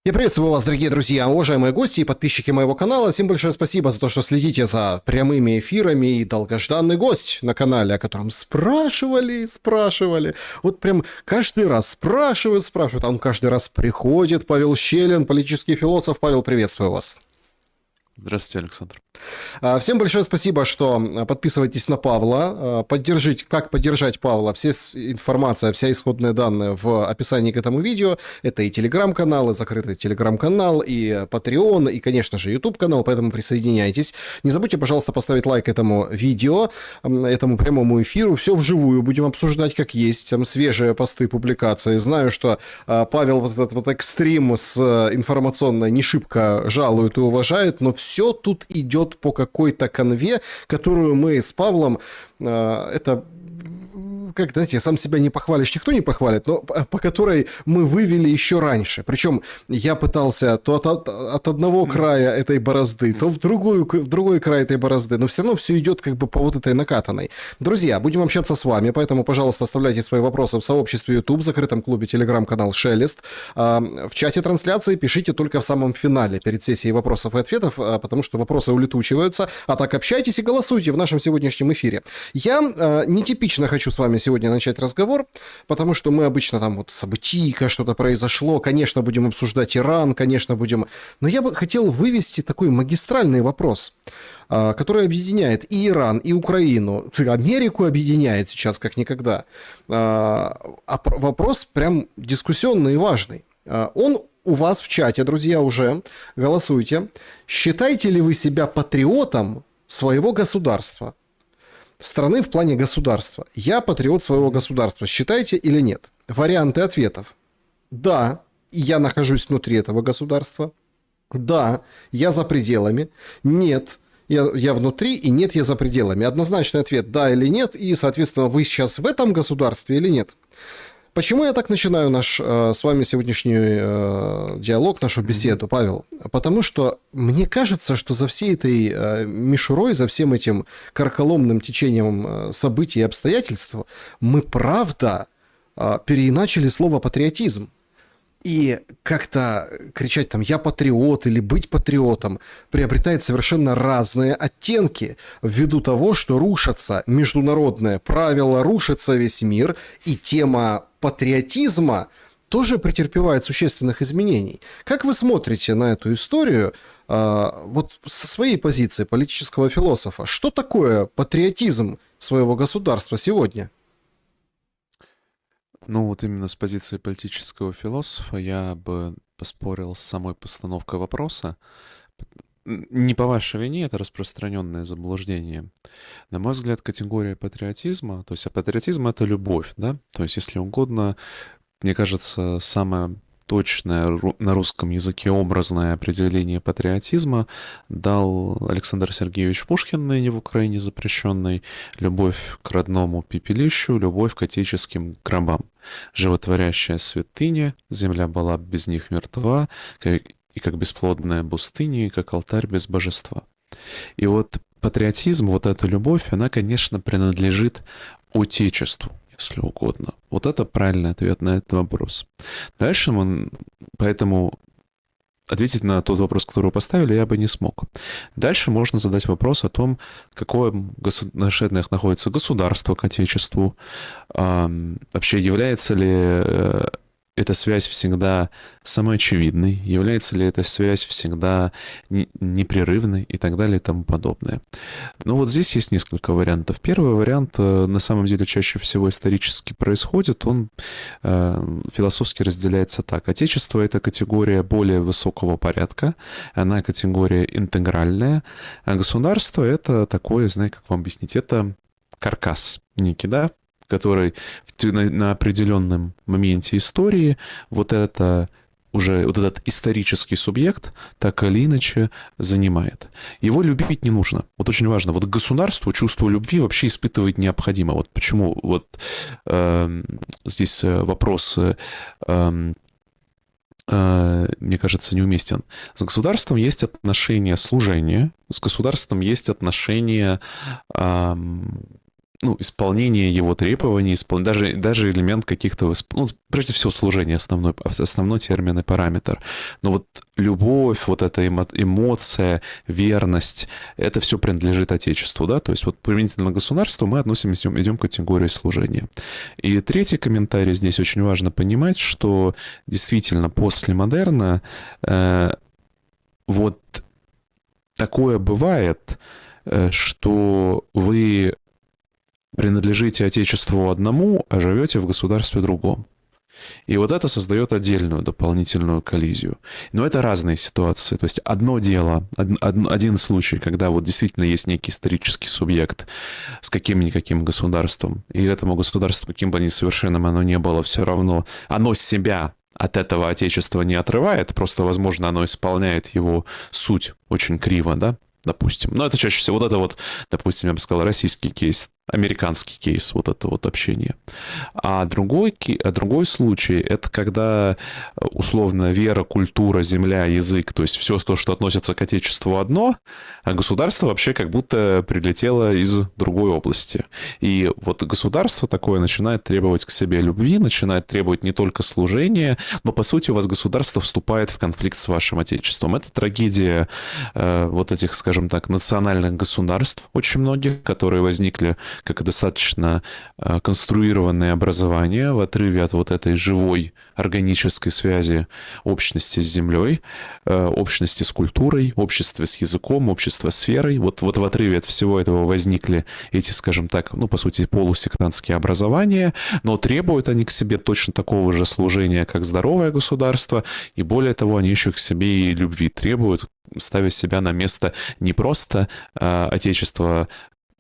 Я приветствую вас, дорогие друзья, уважаемые гости и подписчики моего канала. Всем большое спасибо за то, что следите за прямыми эфирами и долгожданный гость на канале, о котором спрашивали. Вот прям каждый раз спрашивают, а он каждый раз приходит. Павел Щелин, политический философ. Павел, приветствую вас. Здравствуйте, Александр. Всем большое спасибо, что подписываетесь на Павла. Как поддержать Павла? Информация, вся исходные данные в описании к этому видео. Это и телеграм-канал, и закрытый телеграм-канал, и Patreon, и, конечно же, YouTube-канал, поэтому присоединяйтесь. Не забудьте, пожалуйста, поставить лайк этому видео, этому прямому эфиру. Все вживую будем обсуждать как есть. Там свежие посты, публикации. Знаю, что Павел вот этот вот экстрим с информационной не шибко жалует и уважает, но все тут идет по какой-то канве, которую мы с Павлом, как, знаете, сам себя не похвалишь, никто не похвалит, но по которой мы вывели еще раньше. Причем я пытался то от одного края этой борозды, то в другой край этой борозды, но все равно все идет как бы по вот этой накатанной. Друзья, будем общаться с вами, поэтому, пожалуйста, оставляйте свои вопросы в сообществе YouTube, в закрытом клубе Telegram-канал Шелест. В чате трансляции пишите только в самом финале, перед сессией вопросов и ответов, потому что вопросы улетучиваются. А так общайтесь и голосуйте в нашем сегодняшнем эфире. Я нетипично хочу с вами сегодня начать разговор, потому что мы обычно там вот событийка, что-то произошло, конечно, будем обсуждать Иран, конечно, будем... Но я бы хотел вывести такой магистральный вопрос, который объединяет и Иран, и Украину, Америку объединяет сейчас как никогда. Вопрос прям дискуссионный и важный. Он у вас в чате, друзья, уже. Голосуйте. Считаете ли вы себя патриотом своего государства? Страны в плане государства. Я патриот своего государства. Считаете или нет? Варианты ответов. Да, я нахожусь внутри этого государства. Да, я за пределами. Нет, я внутри, и нет, я за пределами. Однозначный ответ да или нет, и, соответственно, вы сейчас в этом государстве или нет. Почему я так начинаю наш с вами сегодняшний диалог, нашу беседу, Павел? Потому что мне кажется, что за всей этой мишурой, за всем этим карколомным течением событий и обстоятельств мы правда переиначили слово «патриотизм». И как-то кричать там «я патриот» или «быть патриотом» приобретает совершенно разные оттенки ввиду того, что рушатся международные правила, рушится весь мир, и тема патриотизма тоже претерпевает существенных изменений. Как вы смотрите на эту историю вот со своей позиции политического философа? Что такое патриотизм своего государства сегодня? Ну, вот именно с позиции политического философа я бы поспорил с самой постановкой вопроса. Не по вашей вине, это распространенное заблуждение. На мой взгляд, категория патриотизма, то есть патриотизм — это любовь, да? То есть, если угодно, мне кажется, самое точное на русском языке образное определение патриотизма дал Александр Сергеевич Пушкин, ныне в Украине запрещенный: любовь к родному пепелищу, любовь к отеческим гробам. Животворящая святыня, земля была без них мертва, и как бесплодная пустыня, и как алтарь без божества. И вот патриотизм, вот эта любовь, она, конечно, принадлежит отечеству, если угодно. Вот это правильный ответ на этот вопрос. Дальше поэтому ответить на тот вопрос, который вы поставили, я бы не смог. Дальше можно задать вопрос о том, какое отношение находится государство к отечеству, вообще является ли эта связь всегда самоочевидной, является ли эта связь всегда непрерывной и так далее и тому подобное. Но вот здесь есть несколько вариантов. Первый вариант, на самом деле, чаще всего исторически происходит, он философски разделяется так. Отечество — это категория более высокого порядка, она категория интегральная, а государство — это такое, знаете, как вам объяснить, это каркас некий, да, который на определенном моменте истории вот этот исторический субъект так или иначе занимает. Его любить не нужно. Вот очень важно. Вот государству чувство любви вообще испытывать необходимо. Вот почему здесь вопрос, мне кажется, неуместен. С государством есть отношения служения, с государством есть отношения ну, исполнение его требований, даже элемент каких-то, ну, прежде всего, служение основной термин и параметр. Но вот любовь, вот эта эмоция, верность, это все принадлежит Отечеству, да, то есть вот применительно к государству мы идем к категории служения. И третий комментарий: здесь очень важно понимать, что действительно после модерна вот такое бывает, что вы принадлежите Отечеству одному, а живете в государстве другом. И вот это создает отдельную дополнительную коллизию. Но это разные ситуации. То есть одно дело, один случай, когда вот действительно есть некий исторический субъект с каким-никаким государством, и этому государству, каким бы несовершенным оно ни было, все равно оно себя от этого Отечества не отрывает, просто, возможно, оно исполняет его суть очень криво, да, допустим. Но это чаще всего, вот это вот, допустим, я бы сказал, российский кейс, американский кейс, вот это вот общение. А другой случай, это когда условно вера, культура, земля, язык, то есть все то, что относится к Отечеству, одно, а государство вообще как будто прилетело из другой области. И вот государство такое начинает требовать к себе любви, начинает требовать не только служения, но, по сути, у вас государство вступает в конфликт с вашим Отечеством. Это трагедия вот этих, скажем так, национальных государств, очень многих, которые возникли как достаточно конструированное образование в отрыве от вот этой живой органической связи общности с землей, общности с культурой, общества с языком, общества с верой. Вот в отрыве от всего этого возникли эти, скажем так, ну, по сути, полусектантские образования, но требуют они к себе точно такого же служения, как здоровое государство, и более того, они еще к себе и любви требуют, ставя себя на место не просто Отечества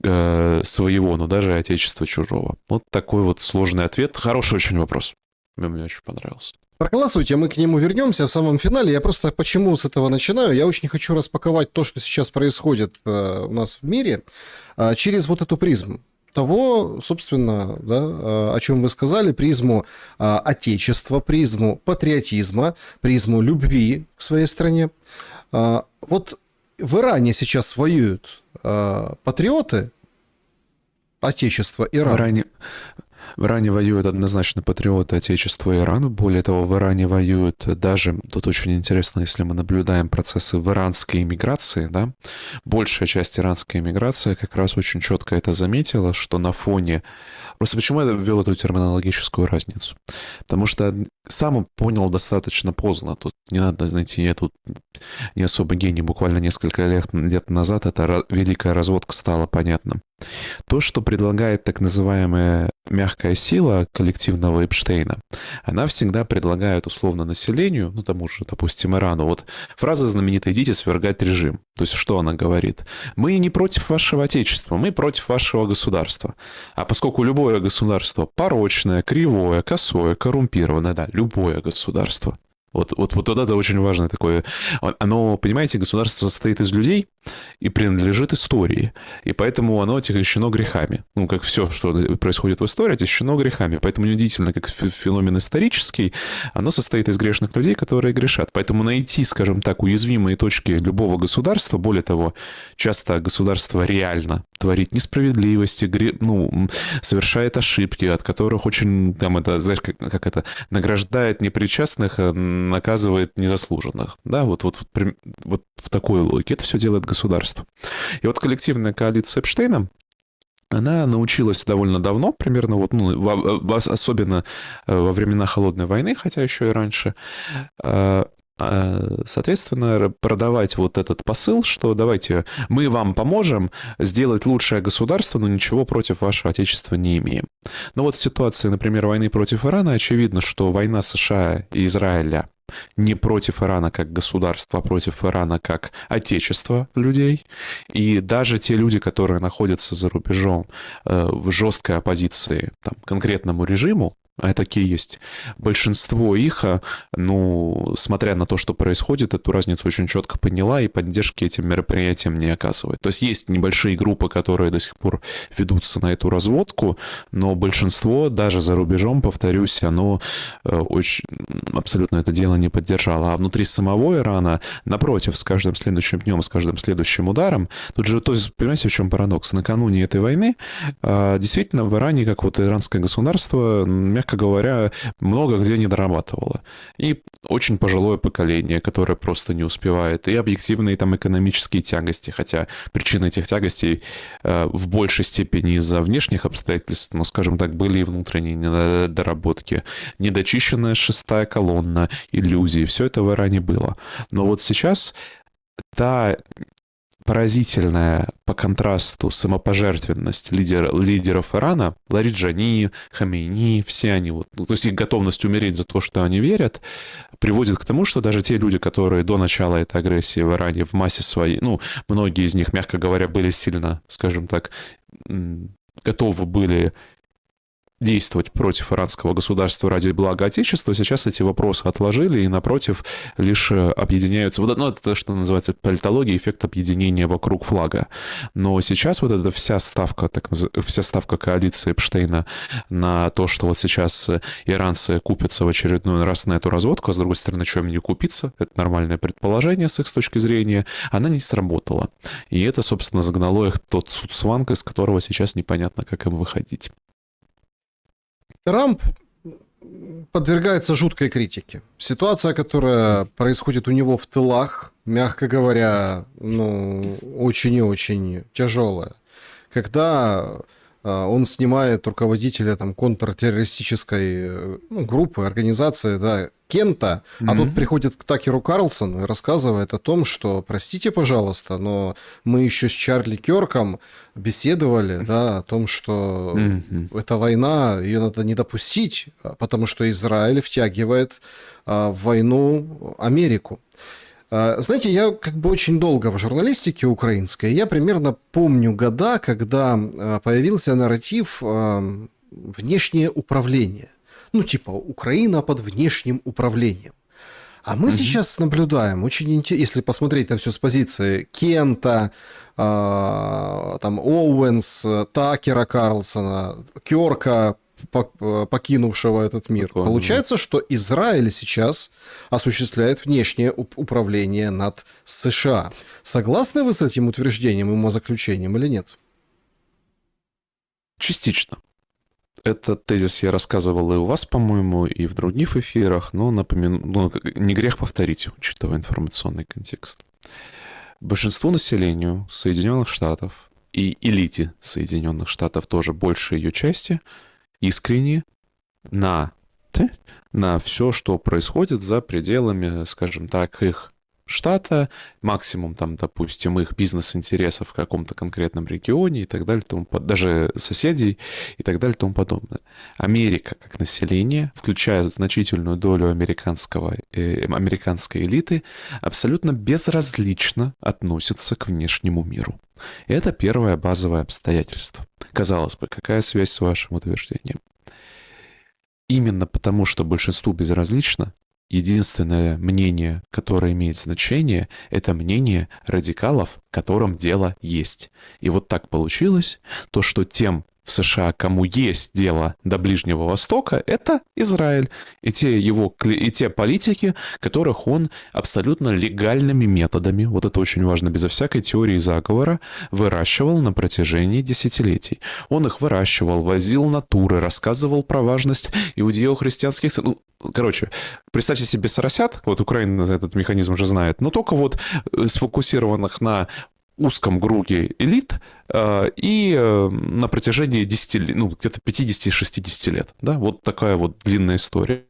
своего, но даже Отечества чужого. Вот такой вот сложный ответ. Хороший очень вопрос. Мне очень понравился. Проголосуйте, мы к нему вернемся в самом финале. Я просто почему с этого начинаю? Я очень хочу распаковать то, что сейчас происходит у нас в мире, через вот эту призму того, собственно, да, о чем вы сказали, призму отечества, призму патриотизма, призму любви к своей стране. Вот в Иране сейчас воюют патриоты Отечества Ирана. В Иране воюют однозначно патриоты Отечества Ирана. Более того, в Иране воюют даже, тут очень интересно, если мы наблюдаем процессы в иранской эмиграции, да, большая часть иранской эмиграции как раз очень четко это заметила, что на фоне... Просто почему я ввел эту терминологическую разницу? Потому что сам понял достаточно поздно. Тут не надо, знаете, я тут не особо гений. Буквально несколько лет назад эта великая разводка стала понятна. То, что предлагает так называемая мягкая сила коллективного Эпштейна, она всегда предлагает условно населению, ну тому же, допустим, Ирану, вот фраза знаменитая: «Идите свергать режим». То есть что она говорит? Мы не против вашего Отечества, мы против вашего государства. А поскольку любое государство порочное, кривое, косое, коррумпированное, да, любое государство, вот это очень важное такое. Оно, понимаете, государство состоит из людей и принадлежит истории. И поэтому оно отягощено грехами. Ну, как все, что происходит в истории, отягощено грехами. Поэтому неудивительно, как феномен исторический, оно состоит из грешных людей, которые грешат. Поэтому найти, скажем так, уязвимые точки любого государства, более того, часто государство реально творит несправедливости, совершает ошибки, от которых очень, там, это, знаешь, как это, награждает непричастных, наказывает незаслуженных. Да, вот в такой логике. Это все делает государство. И вот коллективная коалиция Эпштейна, она научилась довольно давно, примерно, особенно во времена Холодной войны, хотя еще и раньше, соответственно, продавать вот этот посыл, что давайте мы вам поможем сделать лучшее государство, но ничего против вашего Отечества не имеем. Но вот в ситуации, например, войны против Ирана, очевидно, что война США и Израиля не против Ирана как государства, а против Ирана как отечества людей. И даже те люди, которые находятся за рубежом в жесткой оппозиции там, конкретному режиму, а такие есть, большинство их, ну, смотря на то, что происходит, эту разницу очень четко поняла и поддержки этим мероприятиям не оказывает. То есть есть небольшие группы, которые до сих пор ведутся на эту разводку, но большинство, даже за рубежом, повторюсь, оно очень абсолютно это дело не поддержало. А внутри самого Ирана, напротив, с каждым следующим днем, с каждым следующим ударом, тут же, то есть, понимаете, в чем парадокс? Накануне этой войны действительно в Иране, как вот иранское государство, мягко говоря, много где не дорабатывало. И очень пожилое поколение, которое просто не успевает, и объективные там экономические тягости, хотя причины этих тягостей в большей степени из-за внешних обстоятельств, но, скажем так, были и внутренние недоработки, недочищенная шестая колонна, иллюзии, все это в Иране было. Но вот сейчас та поразительная по контрасту самопожертвенность лидеров Ирана, Лариджани, Хамейни, все они, вот, то есть их готовность умереть за то, что они верят, приводит к тому, что даже те люди, которые до начала этой агрессии в Иране в массе своей, ну, многие из них, мягко говоря, были сильно, скажем так, готовы были действовать против иранского государства ради блага Отечества, сейчас эти вопросы отложили и, напротив, лишь объединяются. Вот, ну, это что называется политология, эффект объединения вокруг флага. Но сейчас вот эта вся ставка коалиции Эпштейна на то, что вот сейчас иранцы купятся в очередной раз на эту разводку, а с другой стороны, чем не купиться, это нормальное предположение с их точки зрения, она не сработала. И это, собственно, загнало их в тот цуцванг, из которого сейчас непонятно, как им выходить. Трамп подвергается жуткой критике. Ситуация, которая происходит у него в тылах, мягко говоря, ну, очень и очень тяжелая. Когда он снимает руководителя там контртеррористической группы, организации, да, Кента, а тут приходит к Такеру Карлсону и рассказывает о том, что, простите, пожалуйста, но мы еще с Чарли Кёрком беседовали, да, о том, что эта война, ее надо не допустить, потому что Израиль втягивает в войну Америку. Знаете, я как бы очень долго в журналистике украинской, я примерно помню года, когда появился нарратив «внешнее управление». Ну, типа, Украина под внешним управлением. А мы сейчас наблюдаем, очень интересно, если посмотреть на все с позиции Кента, там, Оуэнс, Такера Карлсона, Кёрка, покинувшего этот мир. Такое, Получается, что Израиль сейчас осуществляет внешнее управление над США. Согласны вы с этим утверждением и умозаключением или нет? Частично. Этот тезис я рассказывал и у вас, по-моему, и в других эфирах, но напомину, не грех повторить, учитывая информационный контекст. Большинству населению Соединенных Штатов и элите Соединенных Штатов, тоже большей ее части, искренне на все, что происходит за пределами, скажем так, их штата, максимум там, допустим, их бизнес-интересов в каком-то конкретном регионе и так далее, даже соседей и так далее и тому подобное. Америка как население, включая значительную долю американской элиты, абсолютно безразлично относится к внешнему миру. Это первое базовое обстоятельство. Казалось бы, какая связь с вашим утверждением? Именно потому, что большинству безразлично, единственное мнение, которое имеет значение, это мнение радикалов, которым дело есть. И вот так получилось, то, что тем в США, кому есть дело до Ближнего Востока, это Израиль. И те политики, которых он абсолютно легальными методами, вот это очень важно, безо всякой теории заговора, выращивал на протяжении десятилетий. Он их выращивал, возил на туры, рассказывал про важность иудео-христианских... Короче, представьте себе соросят, вот Украина этот механизм уже знает, но только вот сфокусированных на узком круге элит и на протяжении 10 лет, где-то 50-60 лет. Да? Вот такая вот длинная история.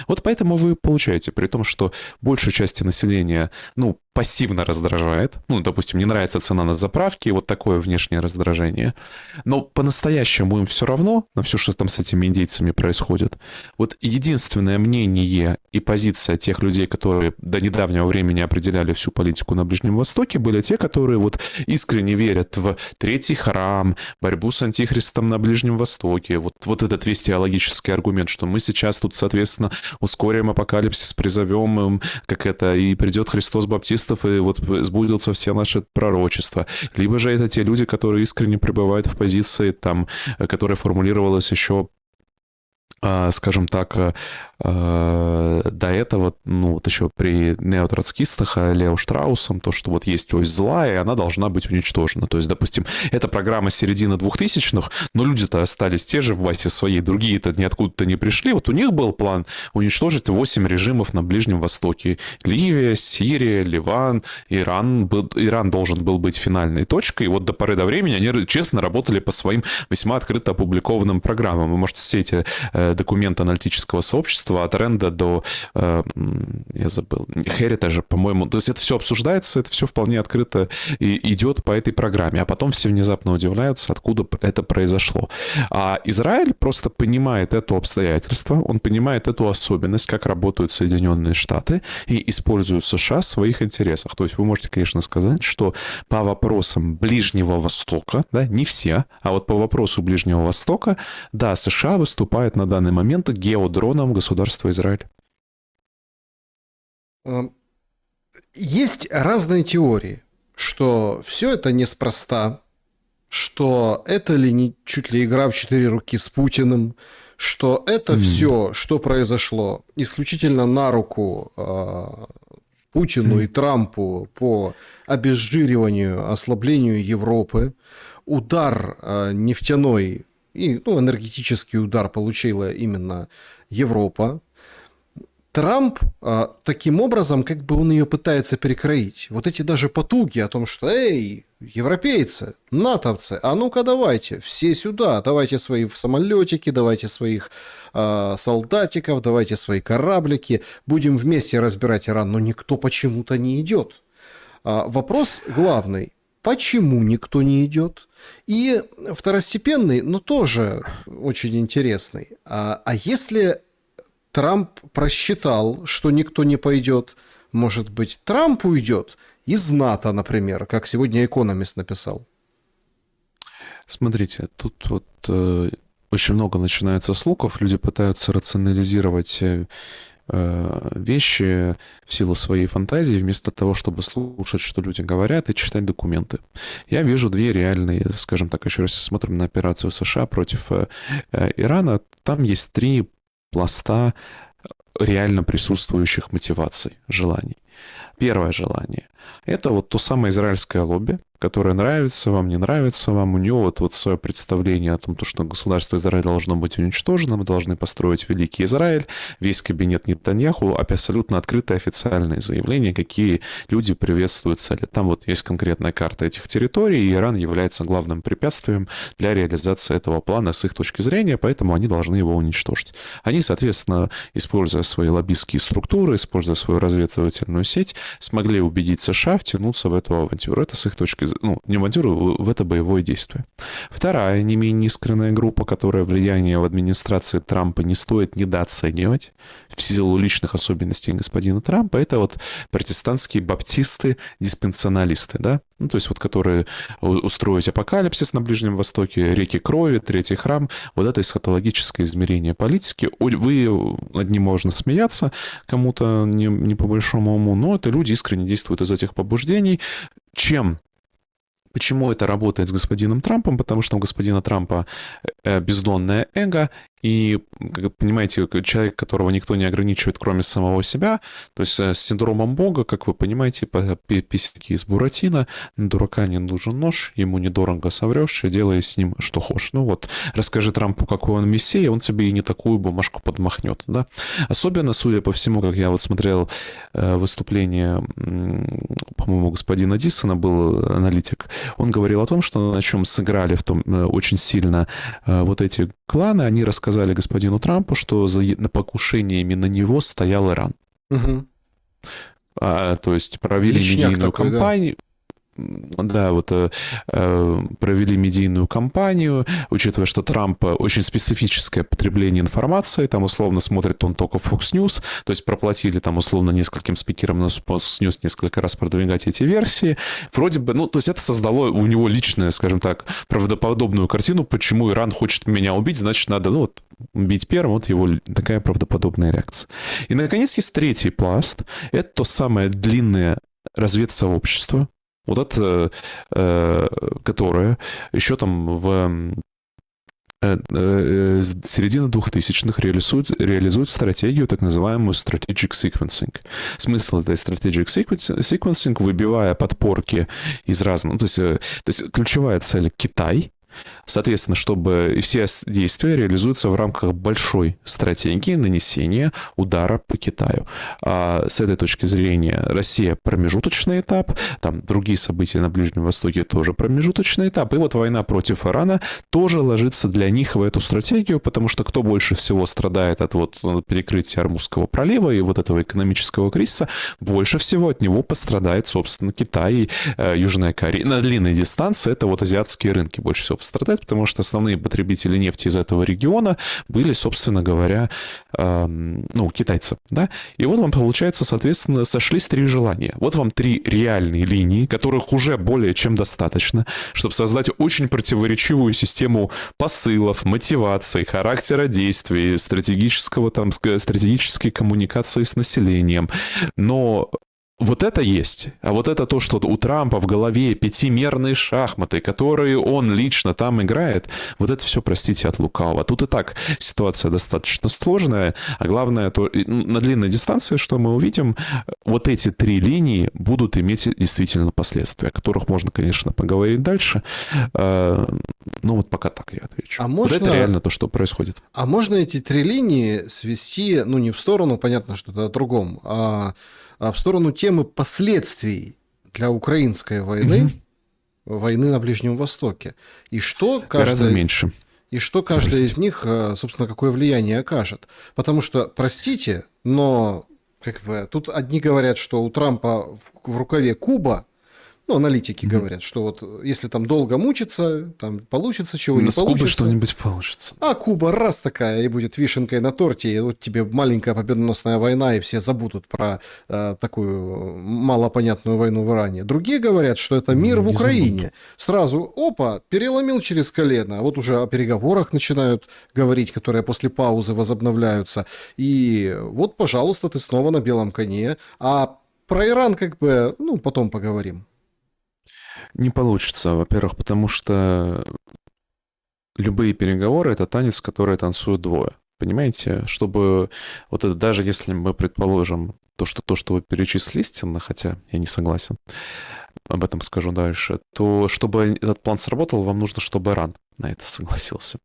Вот поэтому вы получаете, при том, что большей части населения, пассивно раздражает. Допустим, не нравится цена на заправке, вот такое внешнее раздражение. Но по-настоящему им все равно на все, что там с этими индейцами происходит. Вот единственное мнение и позиция тех людей, которые до недавнего времени определяли всю политику на Ближнем Востоке, были те, которые вот искренне верят в Третий храм, борьбу с антихристом на Ближнем Востоке. Вот этот весь теологический аргумент, что мы сейчас тут, соответственно, ускорим апокалипсис, призовем, как это, и придет Христос Баптистов, и вот сбудутся все наши пророчества. Либо же это те люди, которые искренне пребывают в позиции, там, которая формулировалась еще, скажем так, до этого, ну, вот еще при неотроцкистах, Лео Штраусом, то, что вот есть ось зла, и она должна быть уничтожена. То есть, допустим, это программа середины 2000-х, но люди-то остались те же в базе своей, другие-то ниоткуда-то не пришли. Вот у них был план уничтожить 8 режимов на Ближнем Востоке. Ливия, Сирия, Ливан, Иран. Иран должен был быть финальной точкой. И вот до поры до времени они честно работали по своим весьма открыто опубликованным программам. Вы можете все эти документы аналитического сообщества от Ренда до, я забыл, Heritage, по-моему. То есть это все обсуждается, это все вполне открыто и идет по этой программе. А потом все внезапно удивляются, откуда это произошло. А Израиль просто понимает это обстоятельство, он понимает эту особенность, как работают Соединенные Штаты, и используют США в своих интересах. То есть вы можете, конечно, сказать, что по вопросам Ближнего Востока, да, не все, а вот по вопросу Ближнего Востока, да, США выступает на данный момент геодроном государства Израиль. Есть разные теории, что все это неспроста, что это ли не чуть ли игра в 4 руки с Путиным, что это все, что произошло, исключительно на руку Путину и Трампу по обезжириванию, ослаблению Европы. Удар нефтяной и энергетический удар получила именно Европа. Трамп таким образом, как бы он ее пытается перекроить. Вот эти даже потуги о том, что «Эй, европейцы, натовцы, а ну-ка давайте, все сюда, давайте свои самолетики, давайте своих солдатиков, давайте свои кораблики, будем вместе разбирать Иран», но никто почему-то не идет. Вопрос главный. Почему никто не идет? И второстепенный, но тоже очень интересный. А если Трамп просчитал, что никто не пойдет, может быть, Трамп уйдет из НАТО, например, как сегодня Экономист написал? Смотрите, тут вот очень много начинается слухов, люди пытаются рационализировать вещи в силу своей фантазии, вместо того, чтобы слушать, что люди говорят, и читать документы. Я вижу две реальные, скажем так, еще раз смотрим на операцию США против Ирана, там есть 3 пласта реально присутствующих мотиваций, желаний. Первое желание – это вот то самое израильское лобби, которое нравится вам, не нравится вам. У него вот свое представление о том, что государство Израиль должно быть уничтожено, мы должны построить великий Израиль. Весь кабинет Нетаньяху абсолютно открытые официальные заявления, какие люди приветствуют цели. Там вот есть конкретная карта этих территорий, и Иран является главным препятствием для реализации этого плана с их точки зрения, поэтому они должны его уничтожить. Они, соответственно, используя свои лоббистские структуры, используя свою разведывательную сеть, смогли убедить США втянуться в эту авантюру. Это с их точки зрения, не авантюру, в это боевое действие. Вторая, не менее искренняя группа, которая влияние в администрации Трампа не стоит недооценивать в силу личных особенностей господина Трампа, это вот протестантские баптисты-диспенсионалисты, да? Ну, то есть вот которые устроить апокалипсис на Ближнем Востоке, реки крови, третий храм, вот это эсхатологическое измерение политики. Вы над ним можно смеяться, кому-то не по большому уму, но это люди искренне действуют из этих побуждений. Почему это работает с господином Трампом? Потому что у господина Трампа бездонное эго, и, как вы понимаете, человек, которого никто не ограничивает, кроме самого себя, то есть с синдромом Бога, как вы понимаете, писики из Буратино, дурака не нужен нож, ему недорого соврешь, и делай с ним что хочешь. Ну вот, расскажи Трампу, какой он мессия, он тебе и не такую бумажку подмахнет, да? Особенно, судя по всему, как я вот смотрел выступление, по-моему, господина Диссона, был аналитик, он говорил о том, что на чем сыграли в том очень сильно вот эти кланы, они рассказали господину Трампу, что на покушениями на него стоял Иран. Угу. То есть провели Личняк медийную такой, кампанию. да, вот провели медийную кампанию, учитывая, что Трамп очень специфическое потребление информации, там условно смотрит он только Fox News, то есть проплатили там условно нескольким спикерам на Fox News несколько раз продвигать эти версии. Вроде бы, ну, то есть это создало у него личную, скажем так, правдоподобную картину, почему Иран хочет меня убить, значит, надо, ну, вот, убить первым, вот его такая правдоподобная реакция. И, наконец, есть третий пласт. Это то самое длинное разведсообщество, вот это, которое еще там в середины 2000-х реализует стратегию, так называемую strategic sequencing. Смысл этой strategic sequencing, выбивая подпорки из разных... то есть ключевая цель — Китай. Соответственно, чтобы все действия реализуются в рамках большой стратегии нанесения удара по Китаю. А с этой точки зрения Россия — промежуточный этап, там другие события на Ближнем Востоке тоже промежуточный этап, и вот война против Ирана тоже ложится для них в эту стратегию, потому что кто больше всего страдает от вот перекрытия Ормузского пролива и вот этого экономического кризиса, больше всего от него пострадает, собственно, Китай и Южная Корея. На длинной дистанции это вот азиатские рынки больше всего пострадают, потому что основные потребители нефти из этого региона были, собственно говоря, китайцы. Да? И вот вам, получается, соответственно, сошлись три желания. Вот вам три реальные линии, которых уже более чем достаточно, чтобы создать очень противоречивую систему посылов, мотиваций, характера действий, стратегической коммуникации с населением. Но вот это есть. А вот это то, что у Трампа в голове пятимерные шахматы, которые он лично там играет, вот это все, простите, от лукавого. Тут и так ситуация достаточно сложная, а главное, то на длинной дистанции, что мы увидим, вот эти три линии будут иметь действительно последствия, о которых можно, конечно, поговорить дальше. Ну вот пока так я отвечу. А вот можно... это реально то, что происходит. А можно эти три линии свести, ну не в сторону, понятно, что это о другом, а в сторону темы последствий для украинской войны, войны на Ближнем Востоке. И что гораздо меньше. И что каждая из них, собственно, какое влияние окажет. Потому что, простите, но как бы тут одни говорят, что у Трампа в рукаве Куба, ну, аналитики говорят, что вот если там долго мучиться, там получится чего, не получится. С Кубы что-нибудь получится. А Куба раз такая и будет вишенкой на торте, и вот тебе маленькая победоносная война, и все забудут про такую малопонятную войну в Иране. Другие говорят, что это мир в Украине. Сразу, опа, переломил через колено. Вот уже о переговорах начинают говорить, которые после паузы возобновляются. И вот, пожалуйста, ты снова на белом коне. А про Иран как бы, ну, потом поговорим. Не получится, во-первых, потому что любые переговоры — это танец, который танцуют двое. Понимаете? Чтобы вот это, даже если мы предположим то, что вы перечислили истинно, хотя я не согласен, об этом скажу дальше, то чтобы этот план сработал, вам нужно, чтобы Иран на это согласился.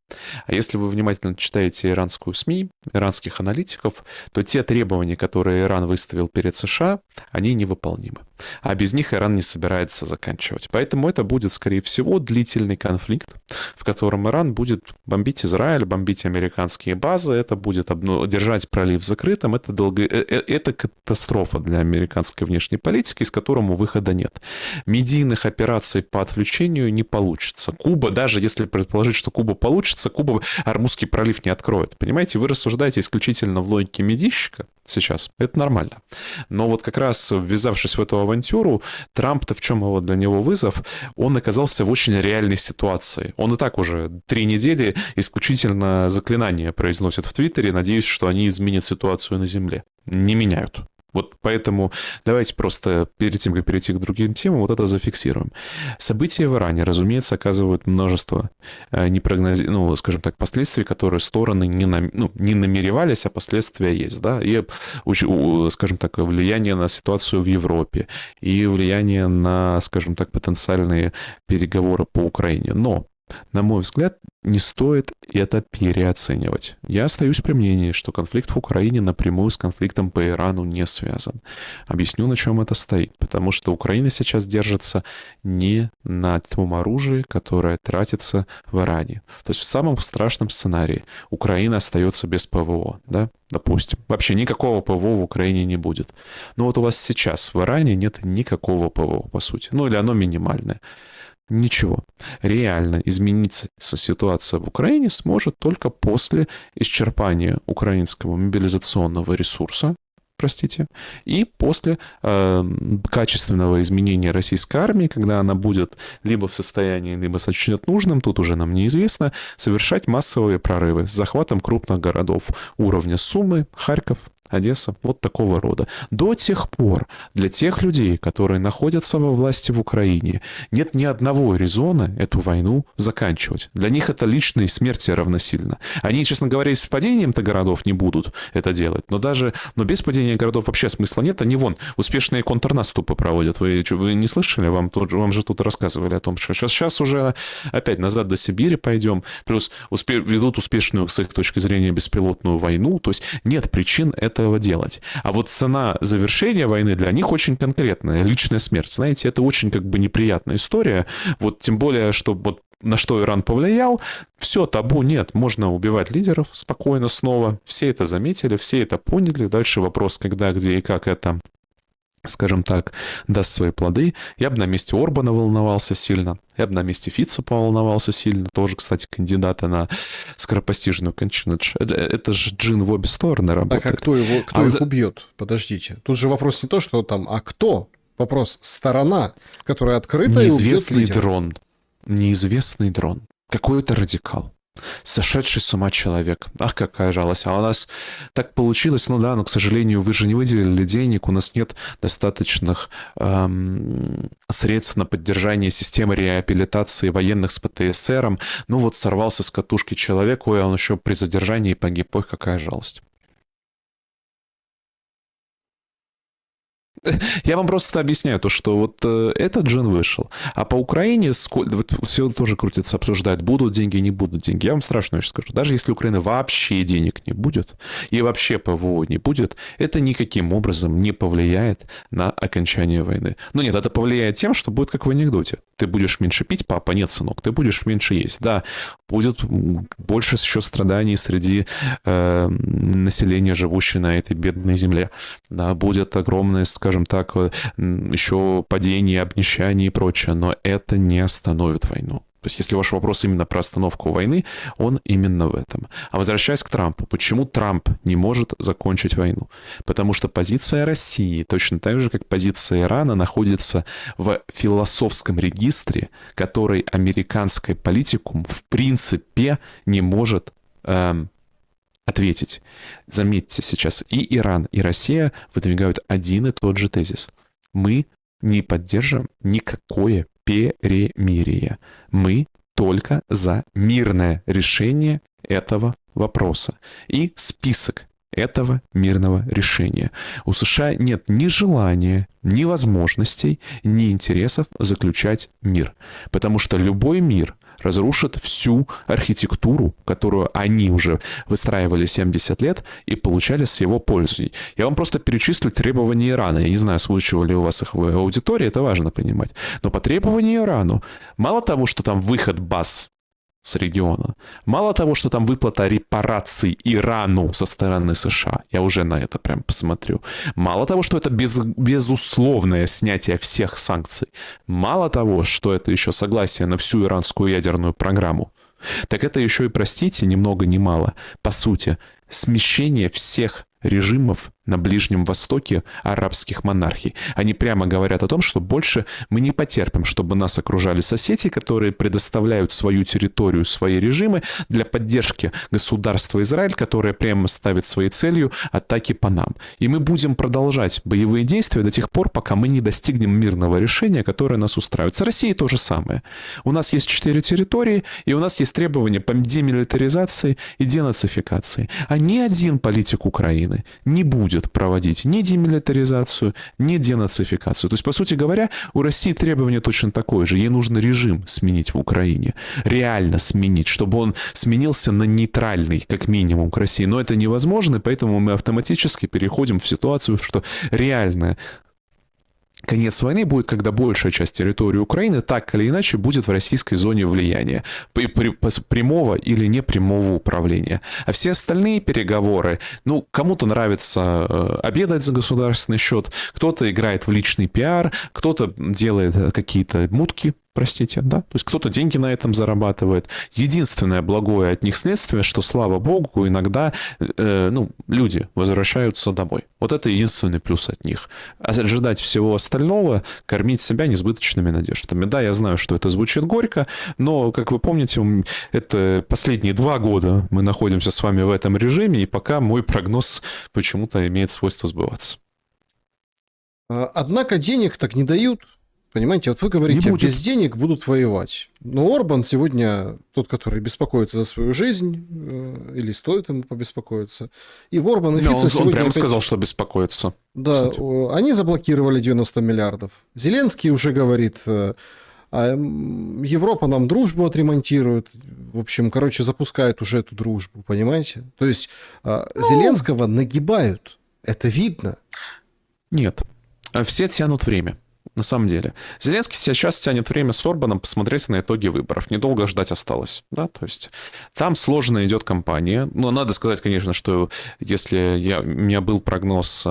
А если вы внимательно читаете иранскую СМИ, иранских аналитиков, то те требования, которые Иран выставил перед США, они невыполнимы. А без них Иран не собирается заканчивать. Поэтому это будет, скорее всего, длительный конфликт, в котором Иран будет бомбить Израиль, бомбить американские базы, это будет держать пролив закрытым, это катастрофа для американской внешней политики, из которой выхода нет. Медийных операций по отвлечению не получится. Куба, даже если предположить, что Куба получится, Куба Ормузский пролив не откроет. Понимаете, вы рассуждаете исключительно в логике медийщика сейчас. Это нормально. Но вот как раз ввязавшись в эту авантюру, Трамп-то в чем его для него вызов? Он оказался в очень реальной ситуации. Он и так уже 3 недели исключительно заклинания произносит в Твиттере, надеюсь, что они изменят ситуацию на Земле. Не меняют. Вот поэтому давайте просто перед тем, как перейти к другим темам, вот это зафиксируем. События в Иране, разумеется, оказывают множество скажем так, последствий, которые стороны не намеревались, а последствия есть, да, и, скажем так, влияние на ситуацию в Европе, и влияние на, скажем так, потенциальные переговоры по Украине. Но На мой взгляд, не стоит это переоценивать. Я остаюсь при мнении, что конфликт в Украине напрямую с конфликтом по Ирану не связан. Объясню, на чем это стоит. Потому что Украина сейчас держится не на том оружии, которое тратится в Иране. То есть в самом страшном сценарии Украина остается без ПВО, да? Допустим. Вообще никакого ПВО в Украине не будет. Но вот у вас сейчас в Иране нет никакого ПВО, по сути. Ну или оно минимальное. Ничего. Реально измениться ситуация в Украине сможет только после исчерпания украинского мобилизационного ресурса, простите, и после качественного изменения российской армии, когда она будет либо в состоянии, либо сочтет нужным, тут уже нам неизвестно, совершать массовые прорывы с захватом крупных городов уровня Сумы, Харьков, Одесса, вот такого рода. До тех пор для тех людей, которые находятся во власти в Украине, нет ни одного резона эту войну заканчивать. Для них это личные смерти равносильно. Они, честно говоря, с падением-то городов не будут это делать, но без падения городов вообще смысла нет. Они успешные контрнаступы проводят. Вы не слышали? Вам же тут рассказывали о том, что сейчас уже опять назад до Сибири пойдем, плюс ведут успешную, с их точки зрения, беспилотную войну. То есть нет причин этого делать. А вот цена завершения войны для них очень конкретная. Личная смерть. Знаете, это очень неприятная история. Вот тем более, что вот на что Иран повлиял, все, табу нет. Можно убивать лидеров спокойно снова. Все это заметили, все это поняли. Дальше вопрос, когда, где и как это, скажем так, даст свои плоды. Я бы на месте Орбана волновался сильно. Я бы на месте Фица поволновался сильно. Тоже, кстати, кандидата на скоропостижную кончину. Это же джин в обе стороны работает. Так, а кто их убьет? Подождите. Тут же вопрос не то, что там, а кто? Вопрос сторона, которая открыта и убьет лидера. Неизвестный дрон. Какой-то радикал. Сошедший с ума человек. Ах, какая жалость. А у нас так получилось, но, к сожалению, вы же не выделили денег, у нас нет достаточных средств на поддержание системы реабилитации военных с ПТСРом. Сорвался с катушки человек, он еще при задержании погиб. Ой, какая жалость. Я вам просто объясняю то, что вот этот джин вышел. А по Украине все тоже крутится, обсуждают, будут деньги, не будут деньги. Я вам страшную вещь скажу. Даже если у Украины вообще денег не будет, и вообще ПВО не будет, это никаким образом не повлияет на окончание войны. Нет, это повлияет тем, что будет как в анекдоте. Ты будешь меньше пить, папа, нет, сынок, ты будешь меньше есть. Да, будет больше еще страданий среди населения, живущего на этой бедной земле. Да, будет огромное, скажем так, еще падение, обнищание и прочее, но это не остановит войну. То есть, если ваш вопрос именно про остановку войны, он именно в этом. А возвращаясь к Трампу, почему Трамп не может закончить войну? Потому что позиция России, точно так же, как позиция Ирана, находится в философском регистре, который американский политикум в принципе не может ответить. Заметьте, сейчас и Иран, и Россия выдвигают один и тот же тезис. Мы не поддержим никакое перемирие. Мы только за мирное решение этого вопроса. И список этого мирного решения. У США нет ни желания, ни возможностей, ни интересов заключать мир. Потому что любой мир разрушит всю архитектуру, которую они уже выстраивали 70 лет и получали с его пользой. Я вам просто перечислю требования Ирана. Я не знаю, озвучивали у вас их в аудитории, это важно понимать. Но по требованию Ирану, мало того, что там выход баз с региона, мало того, что там выплата репараций Ирану со стороны США, я уже на это прям посмотрю, мало того, что это безусловное снятие всех санкций, мало того, что это еще согласие на всю иранскую ядерную программу, так это еще и, простите, ни много ни мало, по сути, смещение всех режимов на Ближнем Востоке арабских монархий. Они прямо говорят о том, что больше мы не потерпим, чтобы нас окружали соседи, которые предоставляют свою территорию, свои режимы для поддержки государства Израиль, которое прямо ставит своей целью атаки по нам. И мы будем продолжать боевые действия до тех пор, пока мы не достигнем мирного решения, которое нас устраивает. С Россией то же самое. У нас есть 4 территории, и у нас есть требования по демилитаризации и денацификации. А ни один политик Украины не будет будет проводить ни демилитаризацию, ни денацификацию. То есть, по сути говоря, у России требование точно такое же. Ей нужно режим сменить в Украине. Реально сменить, чтобы он сменился на нейтральный, как минимум, к России. Но это невозможно, поэтому мы автоматически переходим в ситуацию, что реально конец войны будет, когда большая часть территории Украины так или иначе будет в российской зоне влияния, прямого или непрямого управления. А все остальные переговоры, ну, кому-то нравится обедать за государственный счет, кто-то играет в личный пиар, кто-то делает какие-то мутки, простите, да, то есть кто-то деньги на этом зарабатывает. Единственное благое от них следствие, что, слава богу, иногда люди возвращаются домой. Вот это единственный плюс от них. А ожидать всего остального, кормить себя несбыточными надеждами. Да, я знаю, что это звучит горько, но, как вы помните, это последние 2 года мы находимся с вами в этом режиме, и пока мой прогноз почему-то имеет свойство сбываться. Однако денег так не дают. Понимаете, вот вы говорите, без денег будут воевать. Но Орбан сегодня тот, который беспокоится за свою жизнь, или стоит ему побеспокоиться. И Орбан и Фица сегодня он прямо опять... сказал, что беспокоится. Да, они заблокировали 90 миллиардов. Зеленский уже говорит, Европа нам дружбу отремонтирует. В общем, запускает уже эту дружбу, понимаете? То есть Зеленского нагибают. Это видно. Нет, все тянут время. На самом деле. Зеленский сейчас тянет время с Орбаном посмотреть на итоги выборов. Недолго ждать осталось. Да? То есть там сложно идет кампания. Но надо сказать, конечно, что если у меня был прогноз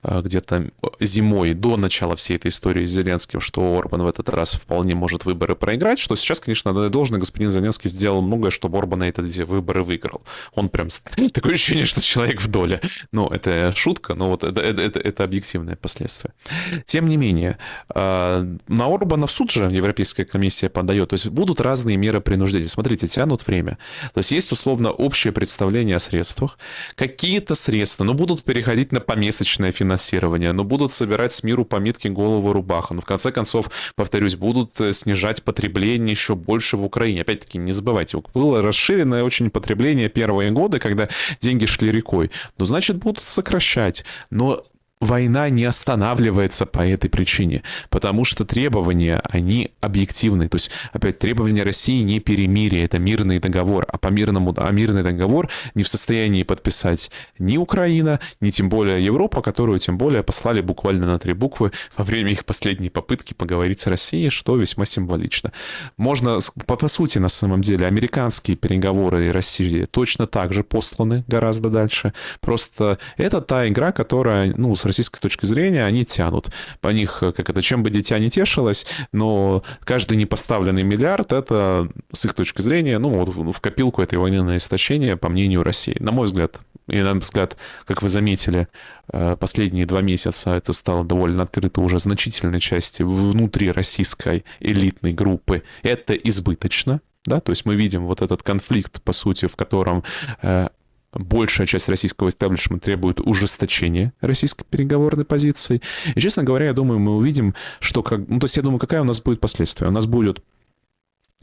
где-то зимой, до начала всей этой истории с Зеленским, что Орбан в этот раз вполне может выборы проиграть, что сейчас, конечно, должен господин Зеленский сделал многое, чтобы Орбан эти выборы выиграл. Он прям... Такое ощущение, что человек в доле. Ну, это шутка, но вот это объективное последствие. Тем не менее, на Орбана в суд же Европейская комиссия подает, то есть будут разные меры принуждения. Смотрите, тянут время. То есть условно общее представление о средствах. Какие-то средства, но будут переходить на помесячное финансирование, но будут собирать с миру по Митке голову рубаха. Но в конце концов, повторюсь, будут снижать потребление еще больше в Украине. Опять-таки, не забывайте, было расширенное очень потребление первые годы, когда деньги шли рекой. Ну, значит, будут сокращать. Но война не останавливается по этой причине, потому что требования, они объективны. То есть, опять, требования России не перемирие, это мирный договор, а мирный договор не в состоянии подписать ни Украина, ни тем более Европа, которую тем более послали буквально на 3 буквы во время их последней попытки поговорить с Россией, что весьма символично. Можно, по сути, на самом деле, американские переговоры и России точно так же посланы гораздо дальше. Просто это та игра, которая, с российской точки зрения, они тянут. По них, чем бы дитя не тешилось, но каждый непоставленный миллиард, это, с их точки зрения, в копилку этой войны на истощение, по мнению России. На мой взгляд, как вы заметили, последние 2 месяца это стало довольно открыто уже значительной части внутри российской элитной группы. Это избыточно. Да? То есть мы видим вот этот конфликт, по сути, в котором большая часть российского истеблишмента требует ужесточения российской переговорной позиции. И, честно говоря, я думаю, мы увидим, что... какая у нас будет последствия? У нас будет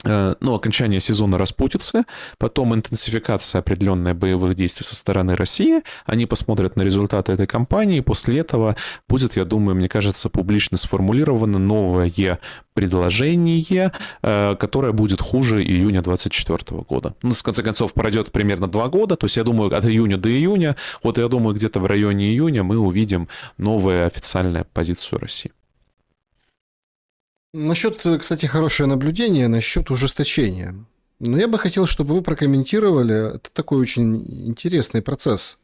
окончание сезона распутицы, потом интенсификация определенной боевых действий со стороны России, они посмотрят на результаты этой кампании, и после этого будет, я думаю, мне кажется, публично сформулировано новое предложение, которое будет хуже июня 2024 года. В конце концов, пройдет примерно 2 года, то есть, я думаю, от июня до июня, я думаю, где-то в районе июня мы увидим новую официальную позицию России. Насчет, кстати, хорошее наблюдение, насчет ужесточения. Но я бы хотел, чтобы вы прокомментировали, это такой очень интересный процесс.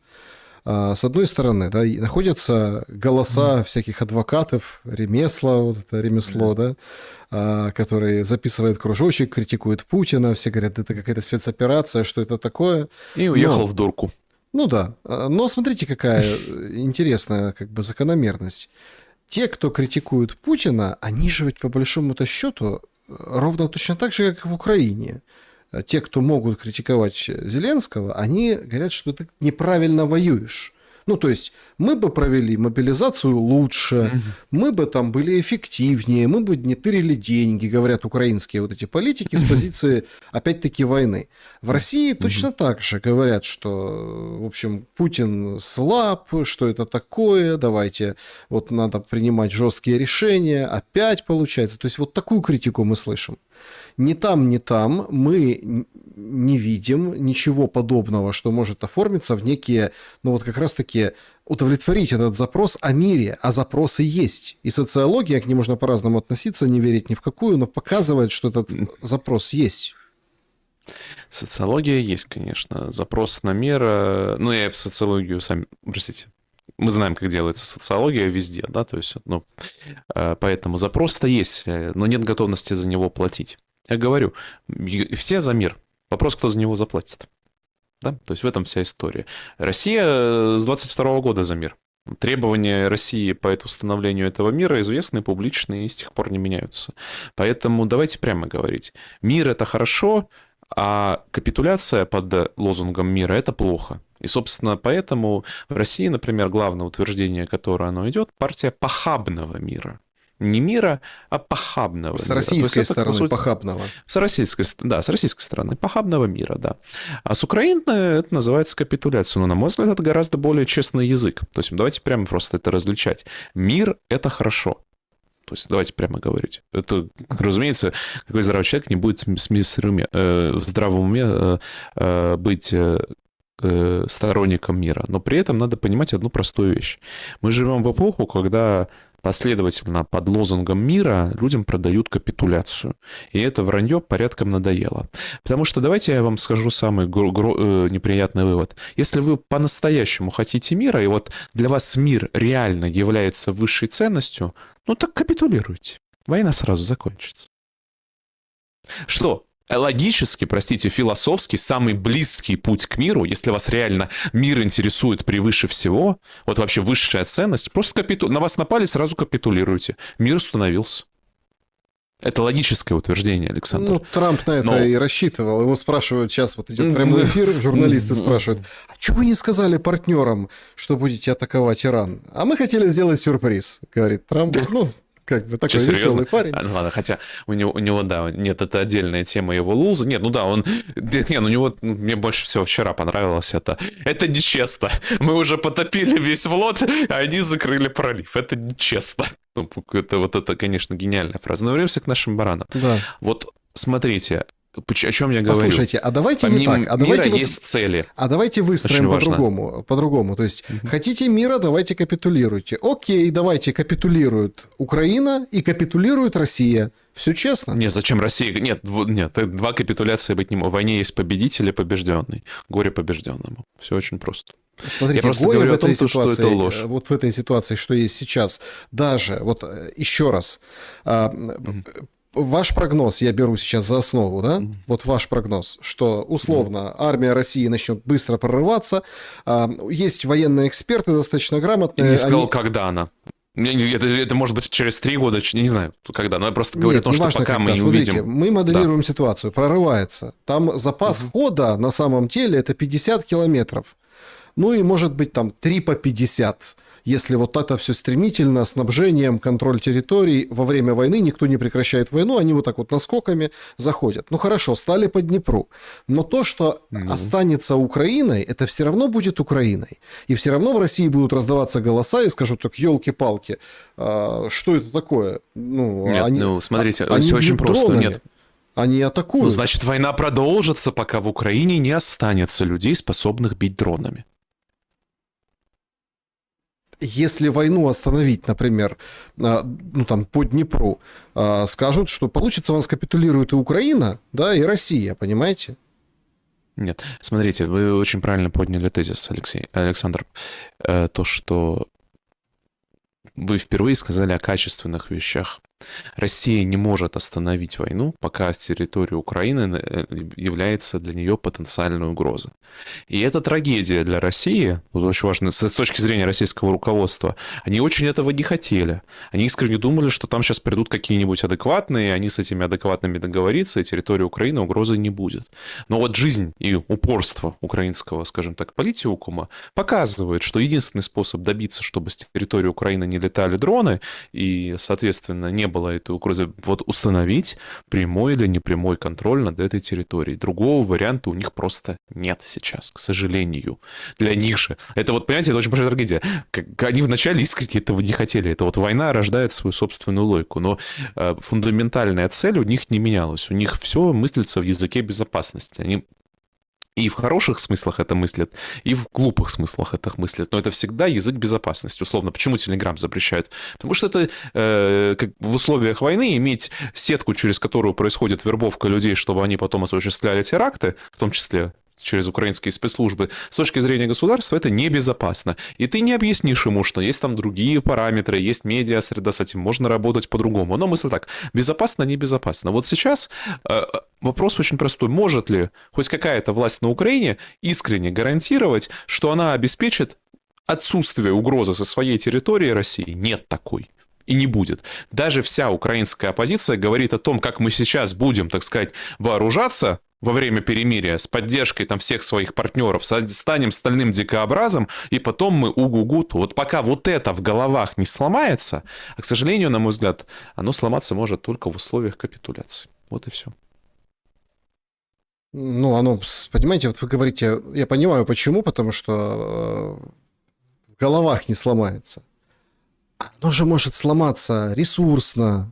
С одной стороны, да, находятся голоса всяких адвокатов, ремесло, да, которые записывают кружочек, критикуют Путина, все говорят, это какая-то спецоперация, что это такое. И уехал в дурку. Ну да, но смотрите, какая интересная закономерность. Те, кто критикует Путина, они же ведь по большому-то счету ровно точно так же, как и в Украине. Те, кто могут критиковать Зеленского, они говорят, что ты неправильно воюешь. Ну, то есть мы бы провели мобилизацию лучше, Мгм. мы бы там были эффективнее, мы бы не тырили деньги, говорят украинские вот эти политики с позиции, опять-таки, войны. В России Мгм. точно так же говорят, что, в общем, Путин слаб, что это такое, давайте, вот надо принимать жесткие решения, опять получается. То есть вот такую критику мы слышим. Ни там, ни там мы не видим ничего подобного, что может оформиться в некие, ну вот как раз-таки удовлетворить этот запрос о мире, а запросы есть. И социология, к ней можно по-разному относиться, не верить ни в какую, но показывает, что этот запрос есть. Социология есть, конечно. Запрос на мир. Ну, я в социологию сами... Простите. Мы знаем, как делается социология везде, да, то есть, ну, поэтому запрос-то есть, но нет готовности за него платить. Я говорю, все за мир. Вопрос, кто за него заплатит. Да? То есть в этом вся история. Россия с 22 года за мир. Требования России по установлению этого мира известны, публичные и с тех пор не меняются. Поэтому давайте прямо говорить. Мир — это хорошо, а капитуляция под лозунгом мира — это плохо. И, собственно, поэтому в России, например, главное утверждение, которое оно идет, партия похабного мира. Не мира, а похабного С мира. российской это, стороны по сути, похабного. с российской стороны похабного мира, да. А с Украины это называется капитуляция. Но, на мой взгляд, это гораздо более честный язык. То есть давайте прямо просто это различать. Мир — это хорошо. То есть давайте прямо говорить. Это, разумеется, какой здравый человек не будет в здравом уме быть сторонником мира. Но при этом надо понимать одну простую вещь. Мы живем в эпоху, когда последовательно под лозунгом мира людям продают капитуляцию. И это вранье порядком надоело. Потому что давайте я вам скажу самый неприятный вывод. Если вы по-настоящему хотите мира, и вот для вас мир реально является высшей ценностью, ну так капитулируйте. Война сразу закончится. Что? Логически, простите, философски, самый близкий путь к миру, если вас реально мир интересует превыше всего, вот вообще высшая ценность, просто на вас напали, сразу капитулируйте. Мир установился. Это логическое утверждение, Александр. Ну, Трамп на это и рассчитывал. Его спрашивают, сейчас вот идет прямой эфир, журналисты спрашивают, а чего вы не сказали партнерам, что будете атаковать Иран? А мы хотели сделать сюрприз, говорит Трамп. Ну, как бы такой веселый парень. Ладно, хотя у него, да, нет, это отдельная тема его луза. Нет, ну да, у него, мне больше всего вчера понравилось это нечестно. Мы уже потопили весь флот, а они закрыли пролив. Это нечестно. Ну, это, конечно, гениальная фраза. Но вернемся к нашим баранам. Да. Вот смотрите, о чем я говорю. Послушайте, а давайте не так. А мира давайте есть цели. А давайте выстроим по-другому. То есть, хотите мира, давайте капитулируйте. Окей, давайте капитулирует Украина и капитулирует Россия. Все честно? Нет, зачем Россия? Нет, два капитуляции быть не может. В войне есть победитель и побежденный. Горе побежденному. Все очень просто. Смотрите, горе в этой ситуации, что это ложь. Вот в этой ситуации, что есть сейчас, даже, вот еще раз, ваш прогноз, я беру сейчас за основу, да? Вот ваш прогноз, что условно армия России начнет быстро прорываться, есть военные эксперты достаточно грамотные. Я не сказал, когда она. Это может быть через 3 года, не знаю, когда. Но я просто говорю о том, что пока мы не Смотрите, увидим. мы моделируем ситуацию, прорывается. Там запас хода на самом деле это 50 километров. Ну и может быть там 3 по 50. Если вот это все стремительно, снабжением, контроль территорий, во время войны никто не прекращает войну, они вот так вот наскоками заходят. Ну хорошо, стали по Днепру. Но то, что останется Украиной, это все равно будет Украиной. И все равно в России будут раздаваться голоса и скажут так, елки-палки, что это такое? Ну, нет, смотрите, все очень просто. Дронами. Нет. Они атакуют. Ну, значит, война продолжится, пока в Украине не останется людей, способных бить дронами. Если войну остановить, например, ну, там, по Днепру, скажут, что получится, у нас капитулирует и Украина, да, и Россия, понимаете? Нет, смотрите, вы очень правильно подняли тезис, Александр. То, что вы впервые сказали о качественных вещах. Россия не может остановить войну, пока территория Украины является для нее потенциальной угрозой. И это трагедия для России, вот очень важно, с точки зрения российского руководства. Они очень этого не хотели. Они искренне думали, что там сейчас придут какие-нибудь адекватные, и они с этими адекватными договорятся, и территория Украины угрозы не будет. Но вот жизнь и упорство украинского, скажем так, политикума показывает, что единственный способ добиться, чтобы с территории Украины не летали дроны, и, соответственно, не было этой угрозы, вот установить прямой или непрямой контроль над этой территорией. Другого варианта у них просто нет сейчас, к сожалению. Для них же. Это вот, понимаете, это очень большая трагедия. Они вначале искренне этого не хотели. Это вот война рождает свою собственную логику. Но фундаментальная цель у них не менялась. У них все мыслится в языке безопасности. Они и в хороших смыслах это мыслят, и в глупых смыслах это мыслят. Но это всегда язык безопасности. Условно, почему Telegram запрещают? Потому что это как в условиях войны иметь сетку, через которую происходит вербовка людей, чтобы они потом осуществляли теракты, в том числе через украинские спецслужбы, с точки зрения государства это небезопасно. И ты не объяснишь ему, что есть там другие параметры, есть медиа-среда, с этим можно работать по-другому. Но мысль так, безопасно, небезопасно. Вот сейчас вопрос очень простой. Может ли хоть какая-то власть на Украине искренне гарантировать, что она обеспечит отсутствие угрозы со своей территории России? Нет такой. И не будет. Даже вся украинская оппозиция говорит о том, как мы сейчас будем, так сказать, вооружаться во время перемирия с поддержкой там всех своих партнеров, станем стальным дикообразом, и потом мы угу-гу. Вот пока вот это в головах не сломается, а, к сожалению, на мой взгляд, оно сломаться может только в условиях капитуляции. Вот и все. Ну, оно, понимаете, вот вы говорите, я понимаю почему, потому что в головах не сломается. Оно же может сломаться ресурсно.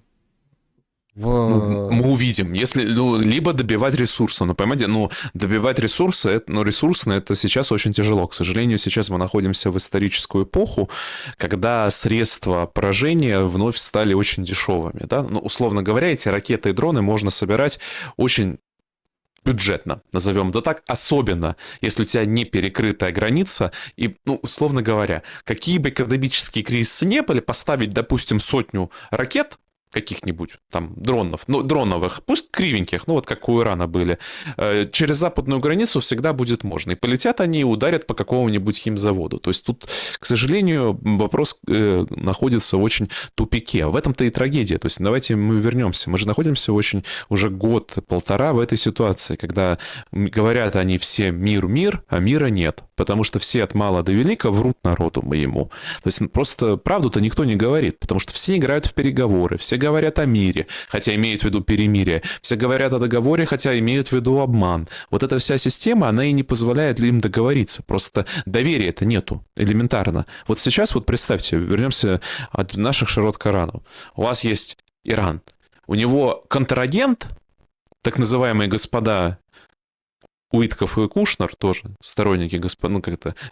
Мы увидим, если либо добивать ресурса, но понимаете, добивать ресурсы, ресурсно это сейчас очень тяжело. К сожалению, сейчас мы находимся в историческую эпоху, когда средства поражения вновь стали очень дешевыми, да? Условно говоря, эти ракеты и дроны можно собирать очень бюджетно, назовем да так, особенно если у тебя не перекрытая граница, и, условно говоря, какие бы экономические кризисы не были, поставить, допустим, 100 ракет, каких-нибудь там дроновых, пусть кривеньких, вот как у Ирана были, через западную границу всегда будет можно. И полетят они и ударят по какому-нибудь химзаводу. То есть тут, к сожалению, вопрос находится в очень тупике. В этом-то и трагедия. То есть давайте мы вернемся. Мы же находимся очень уже год-полтора в этой ситуации, когда говорят они все мир, а мира нет. Потому что все от мала до велика врут народу моему. То есть просто правду-то никто не говорит, потому что все играют в переговоры, все говорят о мире, хотя имеют в виду перемирие. Все говорят о договоре, хотя имеют в виду обман. Вот эта вся система, она и не позволяет им договориться. Просто доверия-то нету, элементарно. Вот сейчас, вот представьте, вернемся от наших широт к Ирану. У вас есть Иран. У него контрагент, так называемые господа Уитков и Кушнер, тоже сторонники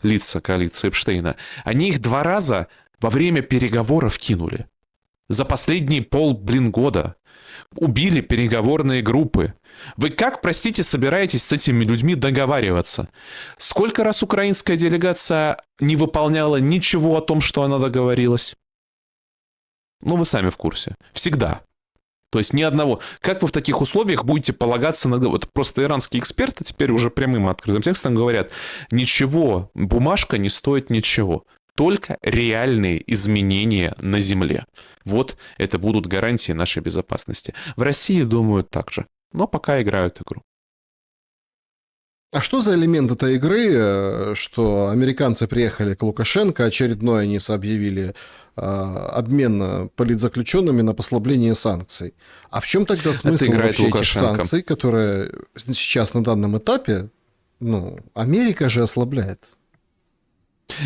лица коалиции Эпштейна, они их 2 раза во время переговоров кинули. За последние года убили переговорные группы. Вы как, простите, собираетесь с этими людьми договариваться? Сколько раз украинская делегация не выполняла ничего о том, что она договорилась? Вы сами в курсе. Всегда. То есть ни одного. Как вы в таких условиях будете полагаться на... Вот просто иранские эксперты теперь уже прямым открытым текстом говорят, ничего, бумажка не стоит ничего. Только реальные изменения на земле. Вот это будут гарантии нашей безопасности. В России думают так же, но пока играют игру. А что за элемент этой игры, что американцы приехали к Лукашенко, очередной они объявили обмен политзаключенными на послабление санкций? А в чем тогда смысл вообще этих санкций, которые сейчас на данном этапе, Америка же ослабляет?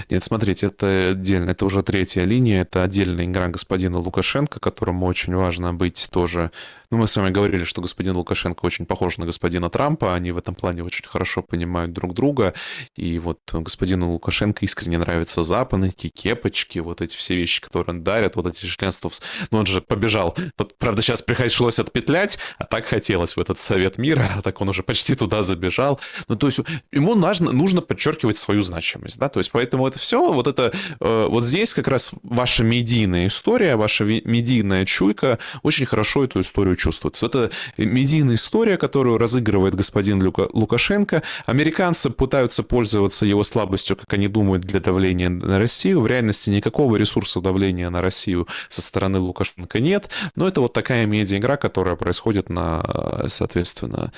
Нет, смотрите, это отдельно, это уже 3-я линия, это отдельная игра господина Лукашенко, которому очень важно быть тоже... мы с вами говорили, что господин Лукашенко очень похож на господина Трампа, они в этом плане очень хорошо понимают друг друга, и вот господину Лукашенко искренне нравятся запонки, кепочки, вот эти все вещи, которые он дарит, вот эти членства, он же побежал, вот, правда, сейчас пришлось отпетлять, а так хотелось в этот Совет мира, а так он уже почти туда забежал, то есть ему нужно подчеркивать свою значимость, да, то есть поэтому это все, вот это, вот здесь как раз ваша медийная история, ваша медийная чуйка очень хорошо эту историю чувствует. Это медийная история, которую разыгрывает господин Лукашенко. Американцы пытаются пользоваться его слабостью, как они думают, для давления на Россию. В реальности никакого ресурса давления на Россию со стороны Лукашенко нет. Но это вот такая медиа-игра, которая происходит на, соответственно,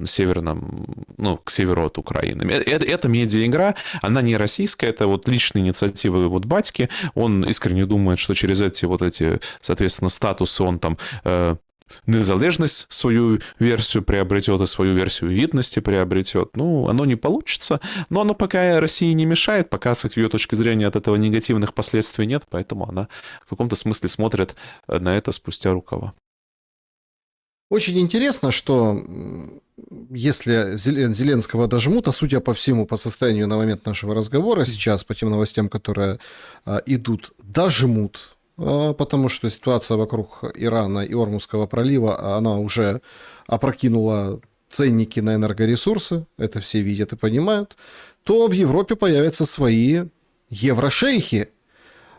северном, ну, к северу от Украины. Эта медиа-игра, она не российская, это вот личные инициативы вот батьки. Он искренне думает, что через эти, соответственно, статусы он там незалежность свою версию приобретет и свою версию видности приобретет. Ну, оно не получится, но оно пока России не мешает, пока с ее точки зрения от этого негативных последствий нет, поэтому она в каком-то смысле смотрит на это спустя рукава. Очень интересно, что если Зеленского дожмут, а судя по всему, по состоянию на момент нашего разговора сейчас, по тем новостям, которые идут, дожмут, потому что ситуация вокруг Ирана и Ормузского пролива, она уже опрокинула ценники на энергоресурсы, это все видят и понимают, то в Европе появятся свои еврошейхи,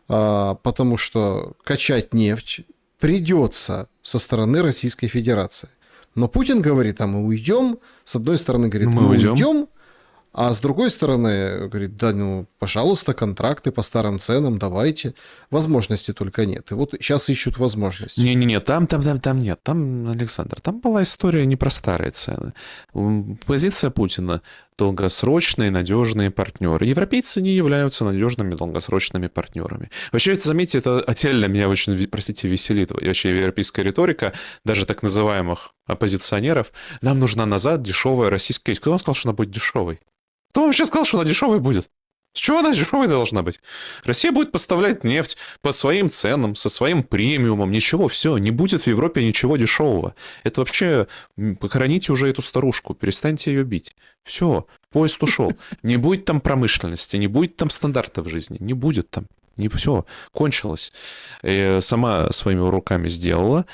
потому что качать нефть придется со стороны Российской Федерации. Но Путин говорит, а мы уйдем. С одной стороны, говорит, мы уйдем. А с другой стороны, говорит, да, ну, пожалуйста, контракты по старым ценам, давайте. Возможности только нет. И вот сейчас ищут возможности. Не-не-не, там нет. Там, Александр, там была история не про старые цены. Позиция Путина – долгосрочные, надежные партнеры. Европейцы не являются надежными долгосрочными партнерами. Вообще, заметьте, это отдельно меня очень, простите, веселит. Вообще, европейская риторика, даже так называемых оппозиционеров, нам нужна назад дешевая российская... Кто вам сказал, что она будет дешевой? Кто вообще сказал, что она дешевой будет? С чего она дешевой должна быть? Россия будет поставлять нефть по своим ценам, со своим премиумом, ничего, все, не будет в Европе ничего дешевого. Это вообще, похороните уже эту старушку, перестаньте ее бить. Все, поезд ушел. Не будет там промышленности, не будет там стандартов жизни, не будет там. Не все, кончилось. Сама своими руками сделала.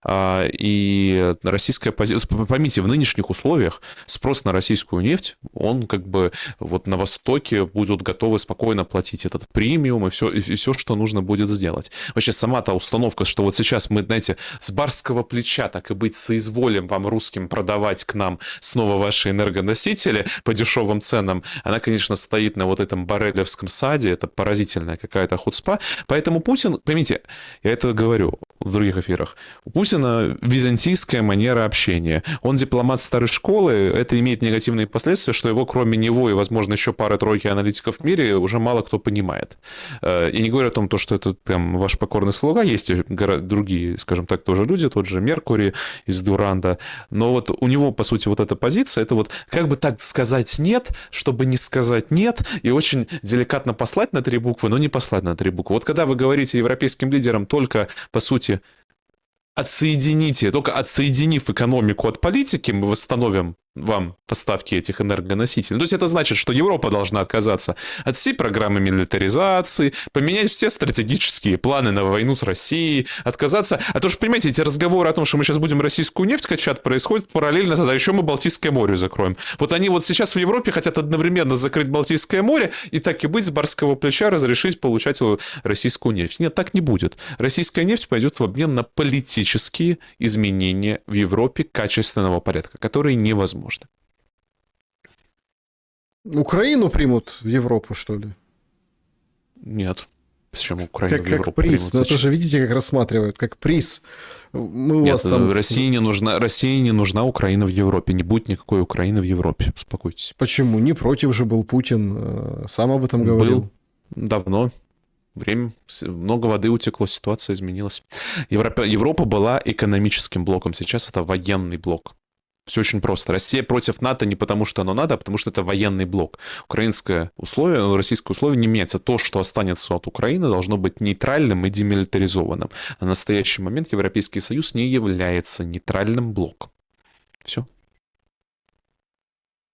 И российская позиция... Поймите, в нынешних условиях спрос на российскую нефть, он как бы вот на Востоке будут готовы спокойно платить этот премиум и все, что нужно будет сделать. Вообще сама та установка, что вот сейчас мы, знаете, с барского плеча, так и быть, соизволим вам, русским, продавать к нам снова ваши энергоносители по дешевым ценам, она, конечно, стоит на вот этом барелевском саде, это поразительная какая-то хуцпа. Поэтому Путин, поймите, я это говорю в других эфирах, у Путина византийская манера общения. Он дипломат старой школы, это имеет негативные последствия, что его, кроме него и, возможно, еще пары-тройки аналитиков в мире, уже мало кто понимает. И не говорю о том, что это там ваш покорный слуга, есть и другие, скажем так, тоже люди, тот же Меркурий из Дуранда, но вот у него, по сути, вот эта позиция, это вот как бы так сказать «нет», чтобы не сказать «нет», и очень деликатно послать на 3 буквы, но не послать на 3 буквы. Вот когда вы говорите европейским лидерам только, по сути, только отсоединив экономику от политики, мы восстановим вам поставки этих энергоносителей. То есть это значит, что Европа должна отказаться от всей программы милитаризации, поменять все стратегические планы на войну с Россией, отказаться... А то что, понимаете, эти разговоры о том, что мы сейчас будем российскую нефть качать, происходят параллельно, тогда еще мы Балтийское море закроем. Вот они вот сейчас в Европе хотят одновременно закрыть Балтийское море и так и быть с барского плеча разрешить получать российскую нефть. Нет, так не будет. Российская нефть пойдет в обмен на политические изменения в Европе качественного порядка, которые невозможны. Украину примут в Европу, что ли? Нет. Почему Украину в Европу как приз. примут? Но тоже видите, как рассматривают, как приз. Мы у Нет, вас там... России не нужна Украина в Европе. Не будет никакой Украины в Европе. Успокойтесь. Почему? Не против же был Путин. Сам об этом говорил. Был давно. Время, много воды утекло, ситуация изменилась. Европа была экономическим блоком. Сейчас это военный блок. Все очень просто. Россия против НАТО не потому, что оно надо, а потому что это военный блок. Российское условие не меняется. То, что останется от Украины, должно быть нейтральным и демилитаризованным. На настоящий момент Европейский Союз не является нейтральным блоком. Все.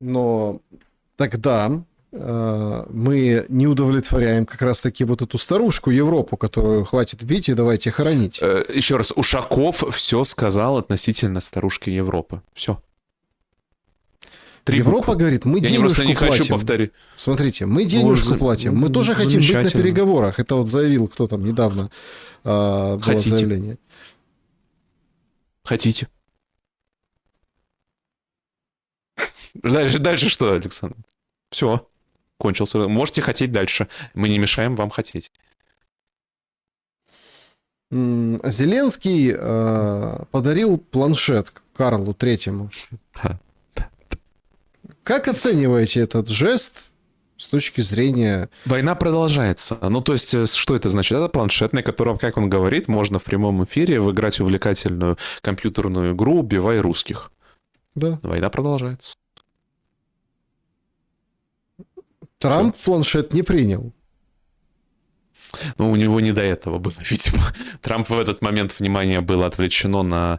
Но тогда мы не удовлетворяем как раз-таки вот эту старушку Европу, которую хватит бить и давайте хоронить. Еще раз, Ушаков все сказал относительно старушки Европы. Все. 3 Европа буквы. говорит, мы Я просто денежку не хочу платим. повторить. Смотрите, мы денежку платим. Мы тоже хотим быть на замечательно. переговорах. Это вот заявил кто там недавно. Было Хотите. заявление. Хотите. Дальше что, Александр? Все, кончился. Можете хотеть дальше. Мы не мешаем вам хотеть. Зеленский подарил планшет Карлу Третьему. Как оцениваете этот жест с точки зрения... Война продолжается. Ну, то есть, что это значит? Это планшет, на котором, как он говорит, можно в прямом эфире выиграть увлекательную компьютерную игру «Убивай русских». Да. Война продолжается. Трамп планшет не принял. Ну, у него не до этого было, видимо. Трамп в этот момент внимание было отвлечено на...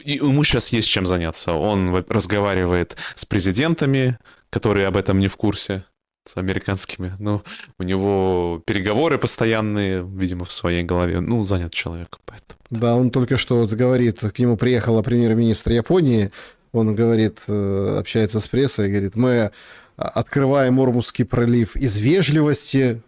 И ему сейчас есть чем заняться. Он разговаривает с президентами, которые об этом не в курсе, с американскими. Ну, у него переговоры постоянные, видимо, в своей голове. Ну, занят человек, поэтому... Да, он только что вот говорит, к нему приехала премьер-министр Японии, он говорит, общается с прессой, говорит, мы открываем Ормузский пролив из вежливости,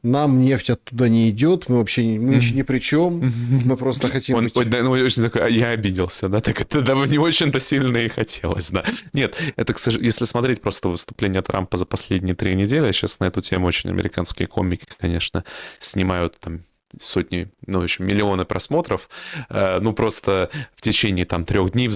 нам нефть оттуда не идет, мы вообще ни при чем, мы просто хотим... Он очень такой, я обиделся, да, так это да, не очень-то сильно и хотелось, да. Нет, это, если смотреть просто выступление Трампа за последние 3 недели, сейчас на эту тему очень американские комики, конечно, снимают там сотни, ну, еще миллионы просмотров, ну, просто в течение там 3 дней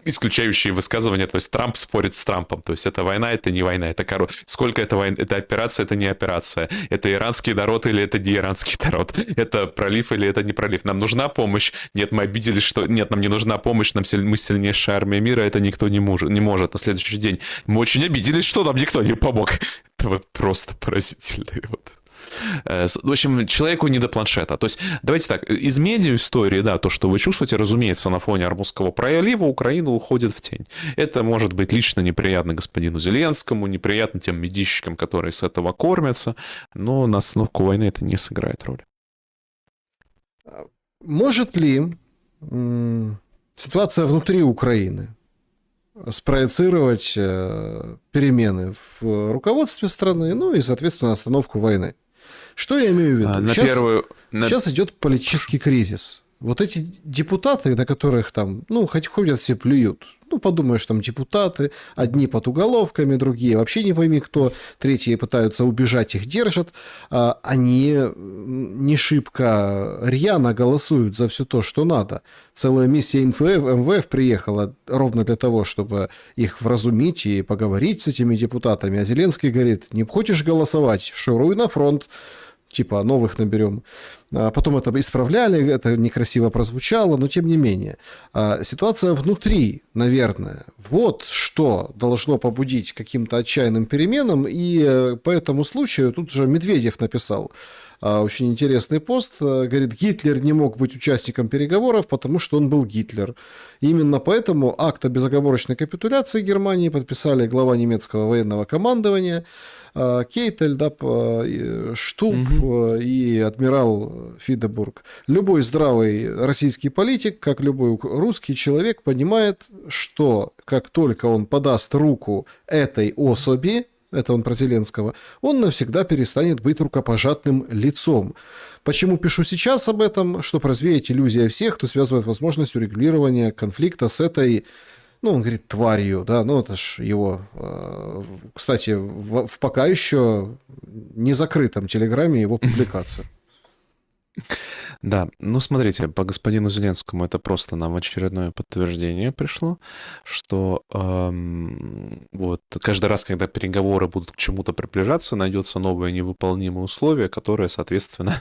исключающие высказывания, то есть Трамп спорит с Трампом, то есть это война, это не война, это сколько это война, это операция, это не операция, это иранский народ или это не иранский народ, это пролив или это не пролив, нам нужна помощь, нет, мы обиделись, что нет, нам не нужна помощь, мы сильнейшая армия мира, это никто не может, на следующий день, мы очень обиделись, что нам никто не помог, это вот просто поразительно, вот. В общем, человеку не до планшета. То есть, давайте так, из медиа-истории, да, то, что вы чувствуете, разумеется, на фоне Ормузского пролива Украина уходит в тень. Это может быть лично неприятно господину Зеленскому, неприятно тем медийщикам, которые с этого кормятся, но на остановку войны это не сыграет роли. Может ли ситуация внутри Украины спроецировать перемены в руководстве страны, ну и, соответственно, остановку войны? Что я имею в виду? Сейчас идет политический кризис. Вот эти депутаты, на которых там, ну, хоть ходят, все плюют. Ну, подумаешь, там депутаты, одни под уголовками, другие вообще не пойми кто, третьи пытаются убежать, их держат. Они не шибко рьяно голосуют за все то, что надо. Целая миссия МВФ приехала ровно для того, чтобы их вразумить и поговорить с этими депутатами. А Зеленский говорит, не хочешь голосовать, шуруй на фронт. Типа новых наберем. Потом это исправляли, это некрасиво прозвучало, но тем не менее. Ситуация внутри, наверное, вот что должно побудить к каким-то отчаянным переменам. И по этому случаю тут же Медведев написал очень интересный пост. Говорит, Гитлер не мог быть участником переговоров, потому что он был Гитлер. И именно поэтому акт о безоговорочной капитуляции Германии подписали глава немецкого военного командования Кейтель, да, Штуб и адмирал Фидебург. Любой здравый российский политик, как любой русский человек, понимает, что как только он подаст руку этой особи, это он про Зеленского, он навсегда перестанет быть рукопожатным лицом. Почему пишу сейчас об этом? Чтобы развеять иллюзия всех, кто связывает возможность урегулирования конфликта с этой, ну, он говорит, тварью, да, ну, это ж его, кстати, в пока еще не закрытом телеграме его публикация. Да, ну смотрите, по господину Зеленскому это просто нам очередное подтверждение пришло, что вот каждый раз, когда переговоры будут к чему-то приближаться, найдется новое невыполнимое условие, которое, соответственно,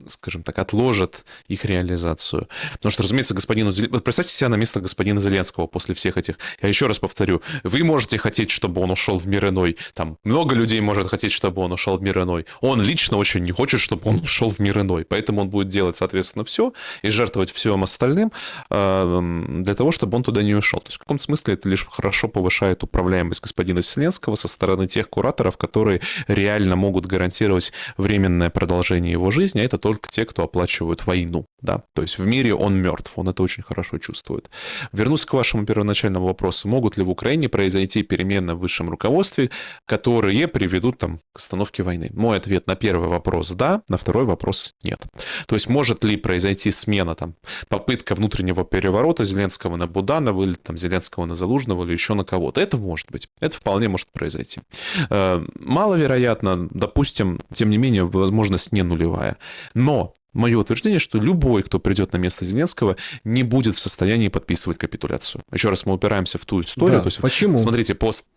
скажем так, отложат их реализацию. Потому что, разумеется, представьте себя на место господина Зеленского после всех этих... Я еще раз повторю, вы можете хотеть, чтобы он ушел в мир иной. Там много людей может хотеть, чтобы он ушел в мир иной. Он лично очень не хочет, чтобы он ушел в мир иной. Поэтому он будет делать, соответственно, все и жертвовать всем остальным для того, чтобы он туда не ушел. То есть в каком-то смысле это лишь хорошо повышает управляемость господина Зеленского со стороны тех кураторов, которые реально могут гарантировать временное продолжение его жизни, жизни, а это только те, кто оплачивают войну, да, то есть в мире он мертв, он это очень хорошо чувствует. Вернусь к вашему первоначальному вопросу, могут ли в Украине произойти перемены в высшем руководстве, которые приведут там к остановке войны? Мой ответ на первый вопрос – да, на второй вопрос – нет. То есть может ли произойти смена, там, попытка внутреннего переворота Зеленского на Буданова или там Зеленского на Залужного или еще на кого-то? Это может быть, это вполне может произойти. Маловероятно, допустим, тем не менее, возможность не нулевая. Но мое утверждение, что любой, кто придет на место Зеленского, не будет в состоянии подписывать капитуляцию. Еще раз мы упираемся в ту историю. Да, то есть, почему? Смотрите, пост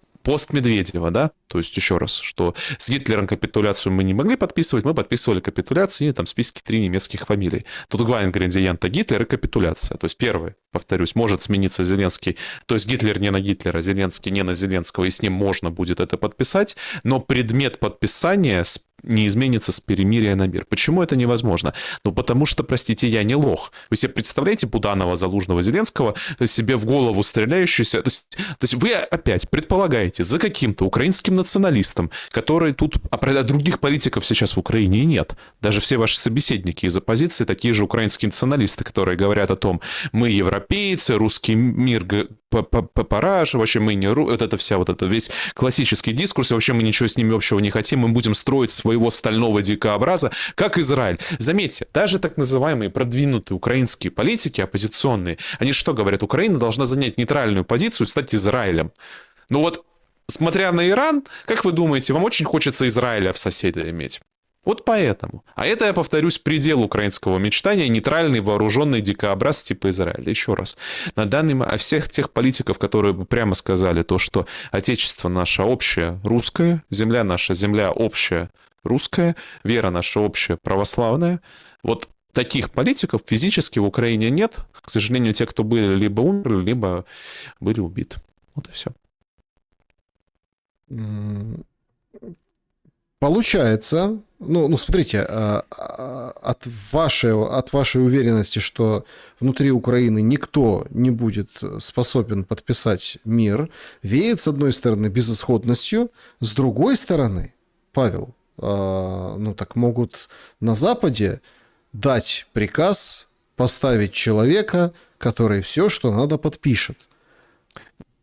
Медведева, да, то есть еще раз, что с Гитлером капитуляцию мы не могли подписывать, мы подписывали капитуляцию, и там в списке 3 немецких фамилий. Тут два ингредиента: Гитлер и капитуляция. То есть первый, повторюсь, может смениться Зеленский, то есть Гитлер не на Гитлера, Зеленский не на Зеленского, и с ним можно будет это подписать, но предмет подписания не изменится с перемирия на мир. Почему это невозможно? Ну, потому что, простите, я не лох. Вы себе представляете Буданова, Залужного, Зеленского, себе в голову стреляющуюся? То есть вы опять предполагаете, за каким-то украинским националистом, который тут... А других политиков сейчас в Украине нет. Даже все ваши собеседники из оппозиции такие же украинские националисты, которые говорят о том, мы европейцы, русский мир параша, вообще мы не... Вот это вся, вот это весь классический дискурс, и вообще мы ничего с ними общего не хотим, мы будем строить своего стального дикообраза, как Израиль. Заметьте, даже так называемые продвинутые украинские политики, оппозиционные, они что говорят? Украина должна занять нейтральную позицию и стать Израилем. Ну вот, смотря на Иран, как вы думаете, вам очень хочется Израиля в соседа иметь? Вот поэтому. А это, я повторюсь, предел украинского мечтания, нейтральный вооруженный дикообраз типа Израиля. Еще раз. На данный момент, а всех тех политиков, которые бы прямо сказали то, что отечество наше общее русское, земля наша земля общая русская, вера наша общая православная, вот таких политиков физически в Украине нет. К сожалению, те, кто были, либо умерли, либо были убиты. Вот и все. Получается, ну смотрите, от вашей уверенности, что внутри Украины никто не будет способен подписать мир, веет, с одной стороны, безысходностью, с другой стороны, Павел, ну так могут на Западе дать приказ поставить человека, который все, что надо, подпишет.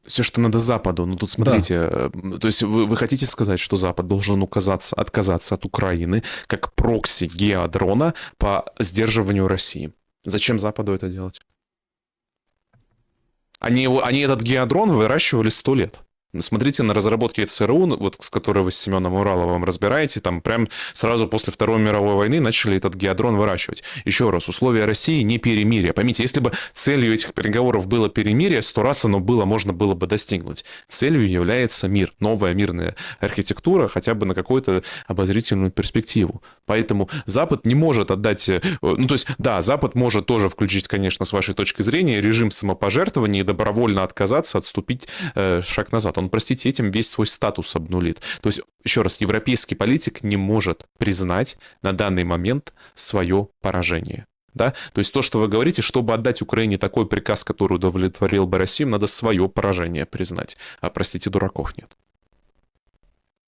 Все, что надо Западу. Ну, тут смотрите, да. То есть вы хотите сказать, что Запад должен отказаться от Украины как прокси-геодрона по сдерживанию России? Зачем Западу это делать? Они этот геодрон выращивали 100 лет. Смотрите на разработки ЦРУ, вот с которой вы с Семеном Ураловым разбираете, там прям сразу после Второй мировой войны начали этот геодрон выращивать. Еще раз, условия России не перемирие. Поймите, если бы целью этих переговоров было перемирие, 100 раз оно можно было бы достигнуть. Целью является мир, новая мирная архитектура, хотя бы на какую-то обозрительную перспективу. Поэтому Запад не может отдать... Ну, то есть, да, Запад может тоже включить, конечно, с вашей точки зрения, режим самопожертвования и добровольно отказаться, отступить шаг назад. Он, простите, этим весь свой статус обнулит. То есть, еще раз, европейский политик не может признать на данный момент свое поражение. Да? То есть то, что вы говорите, чтобы отдать Украине такой приказ, который удовлетворил бы Россию, надо свое поражение признать. А, простите, дураков нет.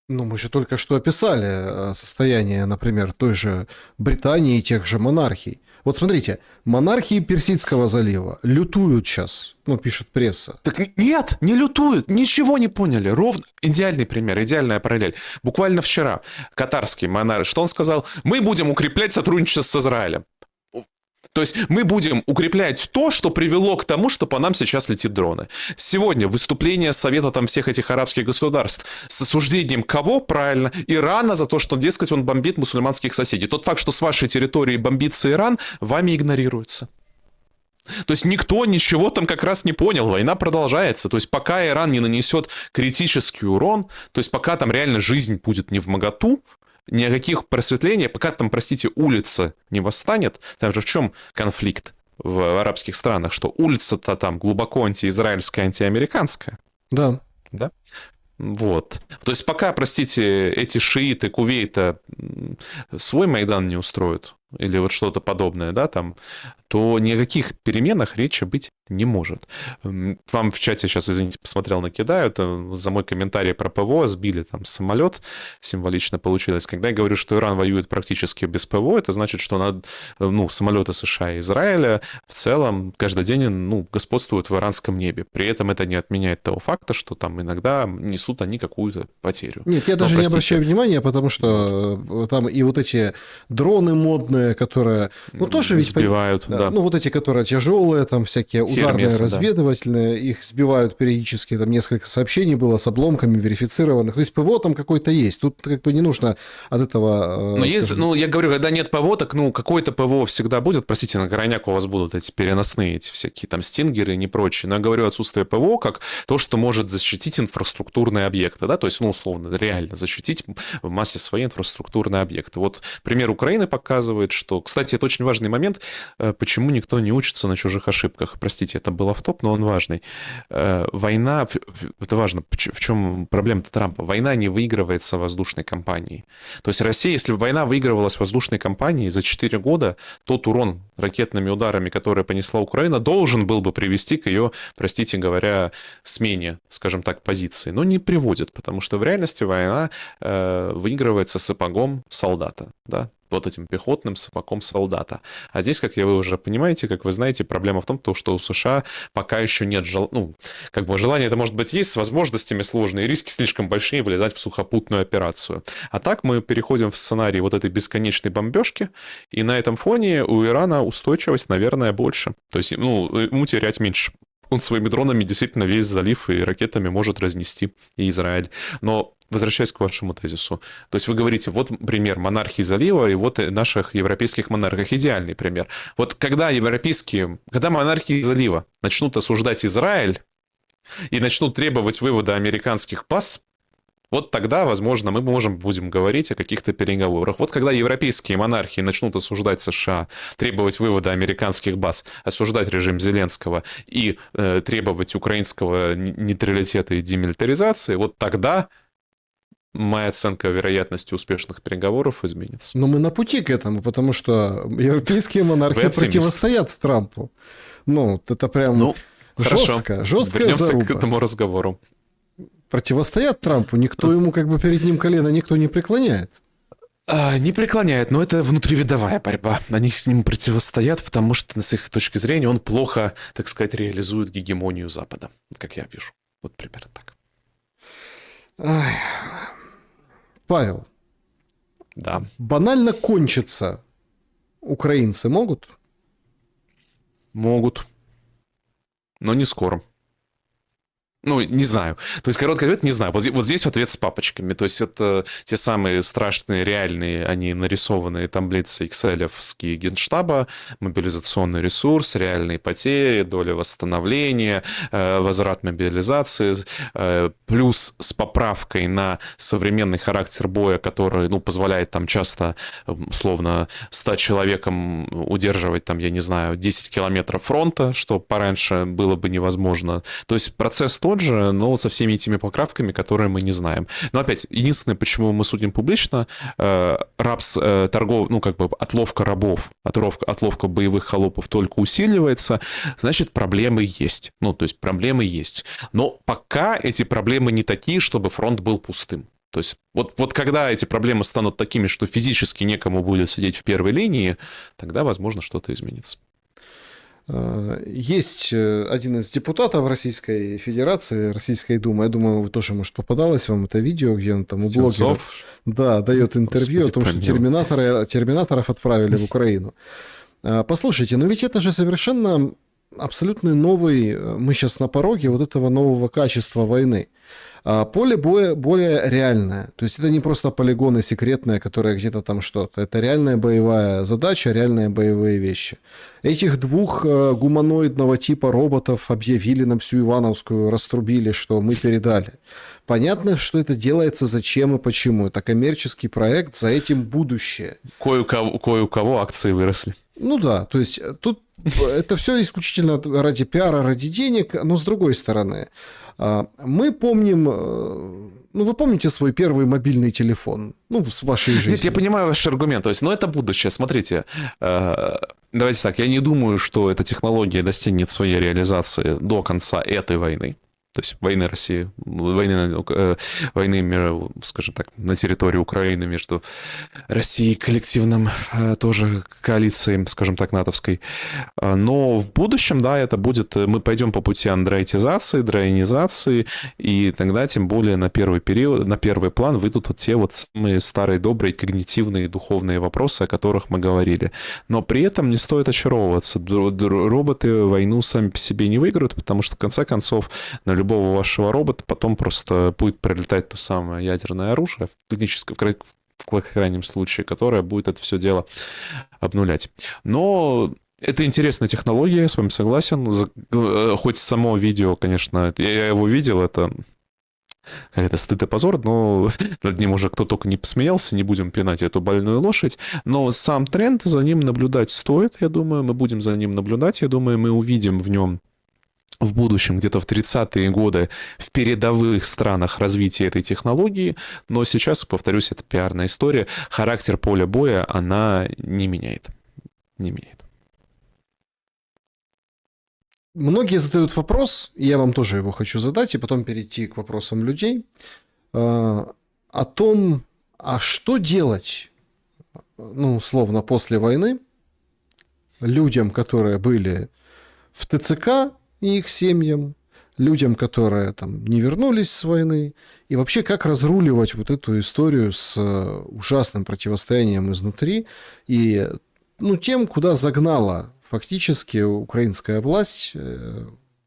Ну, мы же только что описали состояние, например, той же Британии и тех же монархий. Вот смотрите, монархии Персидского залива лютуют сейчас, ну, пишет пресса. Так нет, не лютуют, ничего не поняли. Ровно идеальный пример, идеальная параллель. Буквально вчера катарский монарх, что он сказал? Мы будем укреплять сотрудничество с Израилем. То есть мы будем укреплять то, что привело к тому, что по нам сейчас летит дроны. Сегодня выступление Совета там всех этих арабских государств с осуждением кого? Правильно, Ирана за то, что, дескать, он бомбит мусульманских соседей. Тот факт, что с вашей территории бомбится Иран, вами игнорируется. То есть никто ничего там как раз не понял, война продолжается. То есть пока Иран не нанесет критический урон, то есть пока там реально жизнь будет не вмоготу, ни о каких просветлениях, пока там, простите, улица не восстанет, там же в чем конфликт в арабских странах, что улица-то там глубоко антиизраильская, антиамериканская. Да. Да? Вот. То есть пока, простите, эти шииты Кувейта свой Майдан не устроят, или вот что-то подобное, да, там, то ни о каких переменах речи быть не может. Вам в чате сейчас, извините, посмотрел, накидают, за мой комментарий про ПВО сбили там самолет, символично получилось. Когда я говорю, что Иран воюет практически без ПВО, это значит, что самолеты США и Израиля в целом каждый день господствуют в иранском небе. При этом это не отменяет того факта, что там иногда несут они какую-то потерю. Нет, я даже не обращаю внимания, потому что там и вот эти дроны модные, которые, тоже ведь... Сбивают, да. Вот эти, которые тяжелые, там всякие ударные, разведывательные, да. Их сбивают периодически, там несколько сообщений было с обломками верифицированных. То есть ПВО там какой-то есть. Тут как бы не нужно от этого... Но есть, я говорю, когда нет ПВО, так, какое-то ПВО всегда будет. Простите, на крайняк у вас будут эти переносные, эти всякие там стингеры и не прочее. Но я говорю отсутствие ПВО как то, что может защитить инфраструктурные объекты, да, то есть, условно, реально защитить в массе свои инфраструктурные объекты. Вот пример Украины показывает, что, кстати, это очень важный момент, почему никто не учится на чужих ошибках. Простите, это был автоп, но он важный. Война, это важно, в чем проблема-то Трампа? Война не выигрывается воздушной компанией. То есть Россия, если бы война выигрывалась воздушной компанией за 4 года, тот урон ракетными ударами, который понесла Украина, должен был бы привести к ее, простите говоря, смене, скажем так, позиции. Но не приводит, потому что в реальности война выигрывается сапогом солдата, да? Вот этим пехотным сапогом солдата. А здесь, как вы уже понимаете, как вы знаете, проблема в том, что у США пока еще нет желания, это может быть есть, с возможностями сложные, риски слишком большие влезать в сухопутную операцию. А так мы переходим в сценарий вот этой бесконечной бомбежки, и на этом фоне у Ирана устойчивость, наверное, больше. То есть, ему терять меньше. Он своими дронами действительно весь залив и ракетами может разнести и Израиль. Но возвращаясь к вашему тезису, то есть вы говорите, вот пример монархии залива и вот наших европейских монархов. Идеальный пример. Вот когда монархии залива начнут осуждать Израиль и начнут требовать вывода американских баз, вот тогда, возможно, мы будем говорить о каких-то переговорах. Вот когда европейские монархии начнут осуждать США, требовать вывода американских баз, осуждать режим Зеленского и требовать украинского нейтралитета и демилитаризации, вот тогда моя оценка вероятности успешных переговоров изменится. Но мы на пути к этому, потому что европейские монархии противостоят Трампу. Это прям жесткая заруба. К этому разговору. Противостоят Трампу, никто ему перед ним колено никто не преклоняет. Не преклоняет, но это внутривидовая борьба. Они с ним противостоят, потому что, с их точки зрения, он плохо, так сказать, реализует гегемонию Запада, как я вижу. Вот примерно так. Павел. Да. Банально кончиться украинцы могут? Могут. Но не скоро. Не знаю. То есть, короткий ответ, не знаю. Вот здесь ответ с папочками. То есть, это те самые страшные, реальные, они нарисованные таблицы Excel-овские Генштаба, мобилизационный ресурс, реальные потери, доля восстановления, возврат мобилизации, плюс с поправкой на современный характер боя, который, позволяет там часто, условно, 100 человеком удерживать, 10 километров фронта, что пораньше было бы невозможно. То есть, процесс тот же, но со всеми этими поправками, которые мы не знаем. Но опять, единственное, почему мы судим публично, отловка рабов, отловка боевых холопов только усиливается, значит, проблемы есть. То есть, проблемы есть. Но пока эти проблемы не такие, чтобы фронт был пустым. То есть, вот когда эти проблемы станут такими, что физически некому будет сидеть в первой линии, тогда, возможно, что-то изменится. Есть один из депутатов Российской Федерации, Российской Думы, я думаю, вы тоже, может, попадалось вам это видео, где он там у блогера дает интервью о том, что терминаторов отправили в Украину. Послушайте, но ведь это же совершенно абсолютно новый, мы сейчас на пороге вот этого нового качества войны. Поле боя более реальное. То есть это не просто полигоны секретные, которые где-то там что-то. Это реальная боевая задача, реальные боевые вещи. Этих двух гуманоидного типа роботов объявили на всю Ивановскую, раструбили, что мы передали. Понятно, что это делается, зачем и почему. Это коммерческий проект, за этим будущее. Кое у кого акции выросли. То есть тут это все исключительно ради пиара, ради денег, но с другой стороны, мы помним ну, вы помните свой первый мобильный телефон, ну, с вашей жизни? Нет, я понимаю ваш аргумент. То есть, но это будущее. Смотрите, давайте так, я не думаю, что эта технология достигнет своей реализации до конца этой войны. То есть войны России, войны, скажем так, на территории Украины между Россией и коллективным тоже коалицией, скажем так, натовской. Но в будущем, да, это будет, мы пойдем по пути андроидизации, драйнизации, и тогда тем более на первый период, на первый план выйдут вот те вот самые старые добрые когнитивные духовные вопросы, о которых мы говорили. Но при этом не стоит очаровываться. Роботы войну сами по себе не выиграют, потому что в конце концов на любого вашего робота потом просто будет прилетать то самое ядерное оружие, в крайнем случае, которое будет это все дело обнулять. Но это интересная технология, я с вами согласен. Хоть само видео, конечно, я его видел, это какая-то стыд и позор, но над ним уже кто только не посмеялся, не будем пинать эту больную лошадь. Но сам тренд, за ним наблюдать стоит, я думаю, мы будем за ним наблюдать, я думаю, мы увидим в нем в будущем, где-то в 30-е годы, в передовых странах развития этой технологии, но сейчас, повторюсь, это пиарная история, характер поля боя она не меняет. Не меняет. Многие задают вопрос, и я вам тоже его хочу задать, и потом перейти к вопросам людей, о том, а что делать, ну, условно, после войны людям, которые были в ТЦК, и их семьям, людям, которые там не вернулись с войны, и вообще как разруливать вот эту историю с ужасным противостоянием изнутри и, ну, тем, куда загнала фактически украинская власть,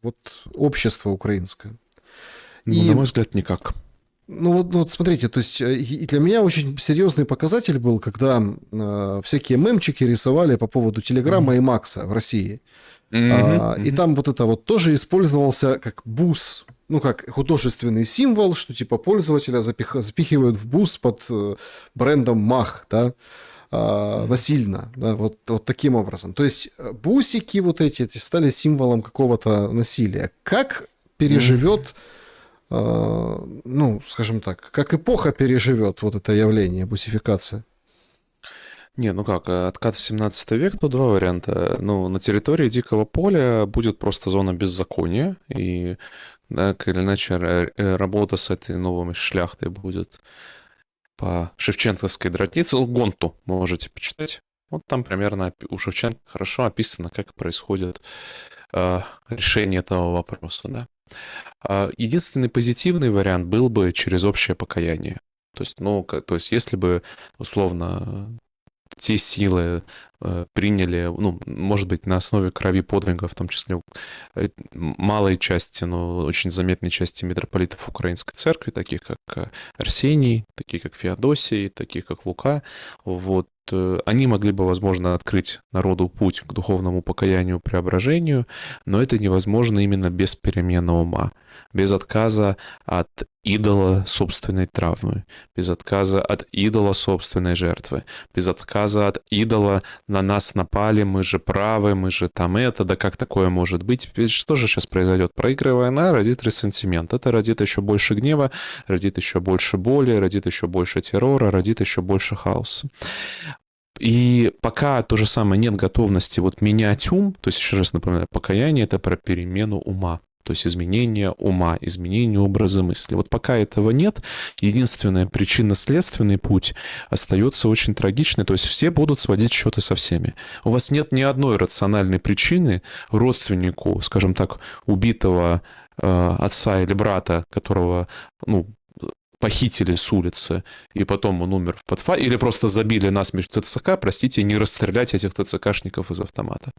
вот общество украинское. И, на мой взгляд, никак. Ну вот смотрите, то есть и для меня очень серьезный показатель был, когда всякие мемчики рисовали по поводу Телеграма и Макса в России. И там вот это вот тоже использовался как бус, ну, как художественный символ, что типа пользователя запихивают в бус под брендом Мах, да, насильно, да, вот таким образом. То есть бусики вот эти стали символом какого-то насилия. Как переживет, ну, скажем так, как эпоха переживет вот это явление, бусификация? Не, ну как, откат в 17 век, ну, два варианта. Ну, на территории Дикого поля будет просто зона беззакония, и, да, так или иначе, работа с этой новой шляхтой будет по шевченковской дротнице. Гонту можете почитать. Вот там примерно у Шевченко хорошо описано, как происходит решение этого вопроса, да. Единственный позитивный вариант был бы через общее покаяние. То есть, ну, то есть, если бы, условно, те силы приняли, ну, может быть, на основе крови подвига, в том числе малой части, но очень заметной части митрополитов Украинской церкви, таких как Арсений, таких как Феодосий, таких как Лука, вот, они могли бы, возможно, открыть народу путь к духовному покаянию, преображению, но это невозможно именно без перемены ума, без отказа от идола собственной травмы, без отказа от идола собственной жертвы, без отказа от идола «на нас напали, мы же правы, мы же там это», да как такое может быть? Ведь что же сейчас произойдет? Проигрывая война, родит ресентимент. Это родит еще больше гнева, родит еще больше боли, родит еще больше террора, родит еще больше хаоса. И пока то же самое нет готовности вот менять ум, то есть, еще раз напоминаю, покаяние — это про перемену ума. То есть изменение ума, изменение образа мысли. Вот пока этого нет, единственная причинно-следственный путь остается очень трагичный. То есть все будут сводить счеты со всеми. У вас нет ни одной рациональной причины родственнику, скажем так, убитого отца или брата, которого, ну, похитили с улицы, и потом он умер в подфаре, или просто забили насмерть ТЦК, простите, не расстрелять этих ТЦКшников из автомата.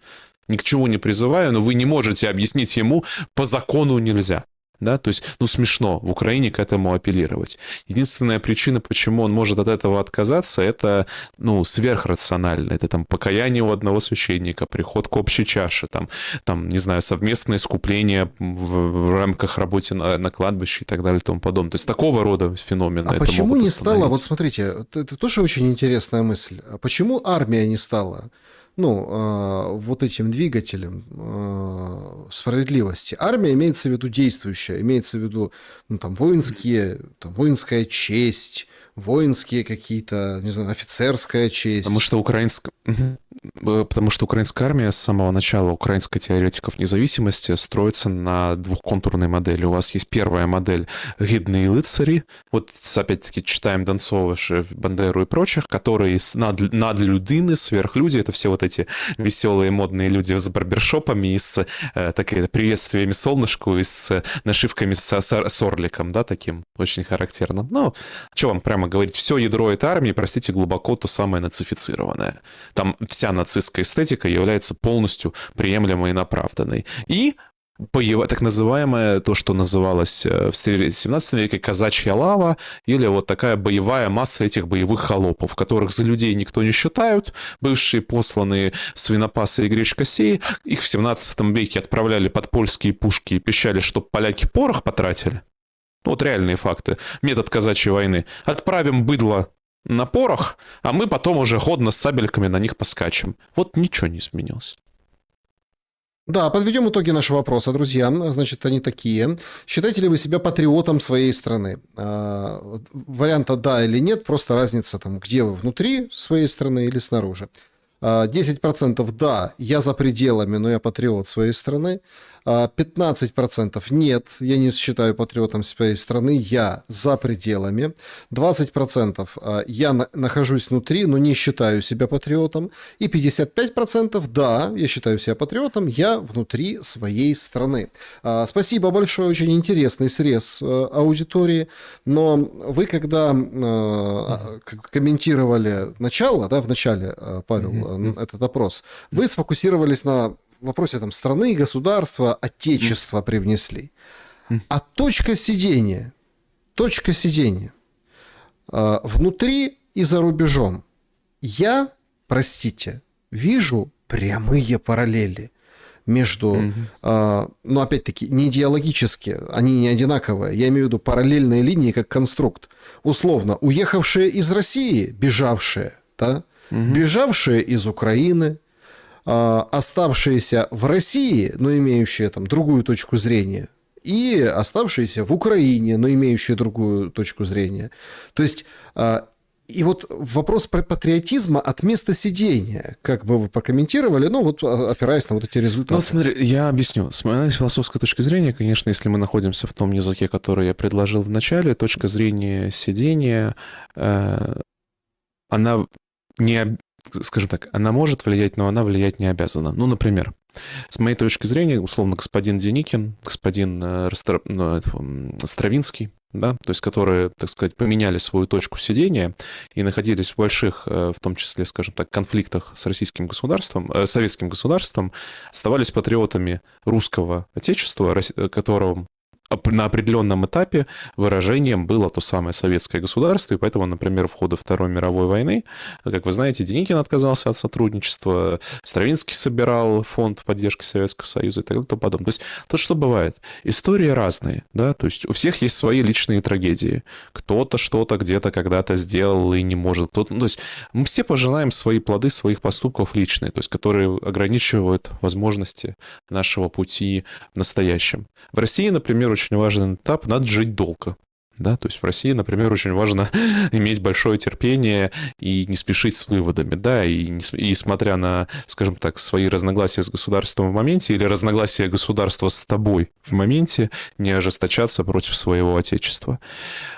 Ни к чему не призываю, но вы не можете объяснить ему, по закону нельзя. Да? То есть, ну, смешно в Украине к этому апеллировать. Единственная причина, почему он может от этого отказаться, это, ну, сверхрационально. Это там покаяние у одного священника, приход к общей чаше, там не знаю, совместное искупление в рамках работы на кладбище и так далее и тому подобное. То есть такого рода феномены. А почему не стало, вот смотрите, это тоже очень интересная мысль, а почему армия не стала вот этим двигателем справедливости. Армия имеется в виду действующая, имеется в виду воинская честь, воинские какие-то, не знаю, офицерская честь. Потому что украинская армия с самого начала украинской теоретиков независимости строится на двухконтурной модели. У вас есть первая модель «Гидные рыцари». Вот опять-таки читаем Донцова, Бандеру и прочих, которые надлюдины, сверхлюди. Это все вот эти веселые модные люди с барбершопами и с приветствиями солнышку и с нашивками с орликом, да, таким очень характерным. Ну, что вам прямо говорить? Все ядро этой армии, простите, глубоко то самое нацифицированное. Там вся нацистская эстетика является полностью приемлемой и оправданной. И так называемое, то, что называлось в 17 веке казачья лава, или вот такая боевая масса этих боевых холопов, которых за людей никто не считают, бывшие посланные свинопасы и гречкосеи, их в 17 веке отправляли под польские пушки и пищали, чтоб поляки порох потратили. Вот реальные факты. Метод казачьей войны. Отправим быдло на порох, а мы потом уже ходно с сабельками на них поскачем. Вот ничего не изменилось. Да, подведем итоги нашего вопроса, друзья. Значит, они такие. Считаете ли вы себя патриотом своей страны? Варианта «да» или «нет», просто разница, где вы, внутри своей страны или снаружи. 10% «да», я за пределами, но я патриот своей страны. 15% «нет, я не считаю патриотом своей страны, я за пределами». 20% «я нахожусь внутри, но не считаю себя патриотом». И 55% «да, я считаю себя патриотом, я внутри своей страны». Спасибо большое, очень интересный срез аудитории. Но вы, когда комментировали начало, да, в начале, Павел, этот опрос, вы сфокусировались на вопросе страны, государства, отечества привнесли. А точка сидения внутри и за рубежом. Я, простите, вижу прямые параллели между, опять-таки, не идеологические, они не одинаковые. Я имею в виду параллельные линии как конструкт. Условно, уехавшие из России, бежавшие, да, бежавшие из Украины, оставшиеся в России, но имеющие другую точку зрения, и оставшиеся в Украине, но имеющие другую точку зрения. То есть, и вот вопрос про патриотизма от места сидения, как бы вы прокомментировали, опираясь на вот эти результаты. Смотри, я объясню. С моей философской точки зрения, конечно, если мы находимся в том языке, который я предложил в начале, точка зрения сидения, она не... Скажем так, она может влиять, но она влиять не обязана. Например, с моей точки зрения, условно, господин Деникин, господин Стравинский, да, то есть которые, так сказать, поменяли свою точку сидения и находились в больших, в том числе, скажем так, конфликтах с российским государством, советским государством, оставались патриотами русского отечества, которого на определенном этапе выражением было то самое советское государство, и поэтому, например, в ходе Второй мировой войны, как вы знаете, Деникин отказался от сотрудничества, Стравинский собирал фонд поддержки Советского Союза и так далее и тому подобное. То есть то, что бывает. Истории разные, да, то есть у всех есть свои личные трагедии. Кто-то что-то где-то когда-то сделал и не может. То есть мы все пожинаем свои плоды своих поступков личные, то есть которые ограничивают возможности нашего пути в настоящем. В России, например, очень важный этап — надо жить долго. Да, то есть в России, например, очень важно иметь большое терпение и не спешить с выводами, да, и смотря на, скажем так, свои разногласия с государством в моменте или разногласия государства с тобой в моменте, не ожесточаться против своего отечества.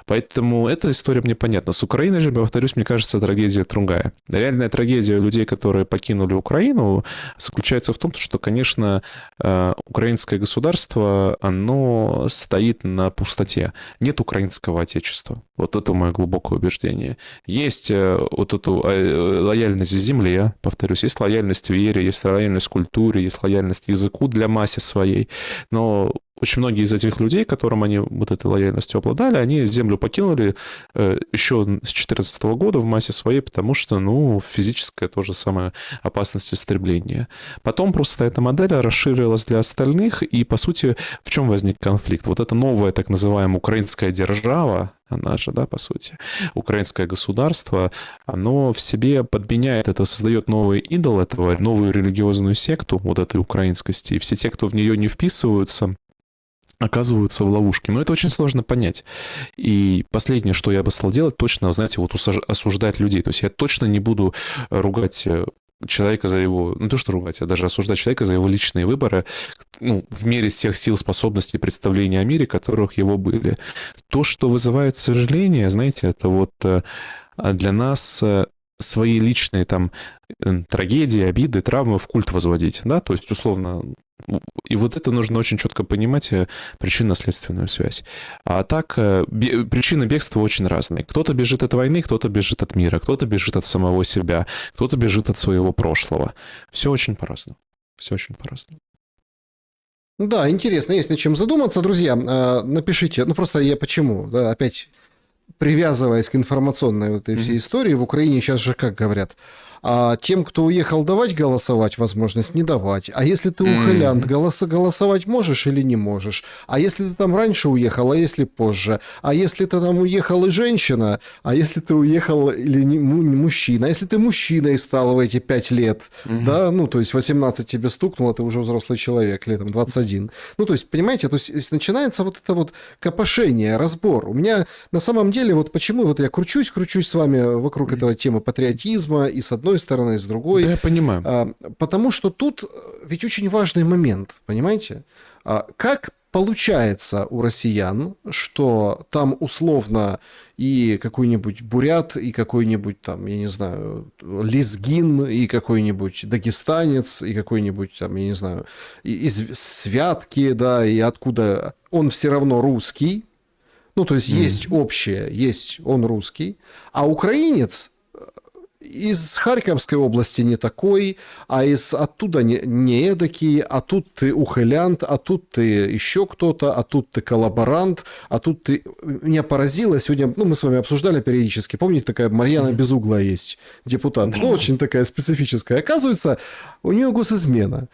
Поэтому эта история мне понятна. С Украиной же, повторюсь, мне кажется, трагедия другая. Реальная трагедия людей, которые покинули Украину, заключается в том, что, конечно, украинское государство, оно стоит на пустоте. Нет украинского отечества. Вот это мое глубокое убеждение. Есть вот эта лояльность земле, повторюсь, есть лояльность вере, есть лояльность культуре, есть лояльность языку для массы своей, но очень многие из этих людей, которым они вот этой лояльностью обладали, они землю покинули еще с 2014 года в массе своей, потому что, ну, физическая тоже самая опасность истребления. Потом просто эта модель расширилась для остальных, и, по сути, в чем возник конфликт? Вот эта новая так называемая украинская держава, она же, да, по сути, украинское государство, оно в себе подменяет это, создает новый идол этого, новую религиозную секту вот этой украинскости, и все те, кто в нее не вписываются, оказываются в ловушке. Но это очень сложно понять. И последнее, что я бы стал делать, точно, знаете, вот осуждать людей. То есть я точно не буду ругать человека за его... Ну, то, что ругать, а даже осуждать человека за его личные выборы, ну, в мере всех сил, способностей, представлений о мире, которых его были. То, что вызывает сожаление, знаете, это вот для нас свои личные там трагедии, обиды, травмы в культ возводить, да, то есть, условно, и вот это нужно очень четко понимать, причинно-следственную связь. А так, причины бегства очень разные. Кто-то бежит от войны, кто-то бежит от мира, кто-то бежит от самого себя, кто-то бежит от своего прошлого. Все очень по-разному. Все очень по-разному. Да, интересно, есть над чем задуматься. Друзья, напишите, ну просто я почему, да, опять привязываясь к информационной вот этой всей истории, в Украине сейчас же как говорят, а тем, кто уехал, давать голосовать возможность, не давать. А если ты ухилянт, голосовать можешь или не можешь? А если ты там раньше уехал, а если позже? А если ты там уехал и женщина? А если ты уехал или не мужчина? А если ты мужчиной стал в эти 5 лет? Да, ну, то есть 18 тебе стукнуло, ты уже взрослый человек, или там 21. Ну, то есть, понимаете, то есть начинается вот это вот копошение, разбор. У меня на самом деле, вот почему вот я кручусь с вами вокруг этого темы патриотизма, и с одной стороны, и с другой. Да, я понимаю. Потому что тут ведь очень важный момент, понимаете? Как получается у россиян, что там условно и какой-нибудь бурят, и какой-нибудь там, я не знаю, лезгин, и какой-нибудь дагестанец, и какой-нибудь там, я не знаю, из Святки, да, и откуда он все равно русский. Ну, то есть есть общее, есть он русский, а украинец из Харьковской области не такой, а оттуда не эдакий, а тут ты ухилянт, а тут ты еще кто-то, а тут ты коллаборант, а тут ты... Меня поразило сегодня, ну, мы с вами обсуждали периодически, помните, такая Марьяна Безуглая есть, депутат, ну, очень такая специфическая. Оказывается, у нее госизмена.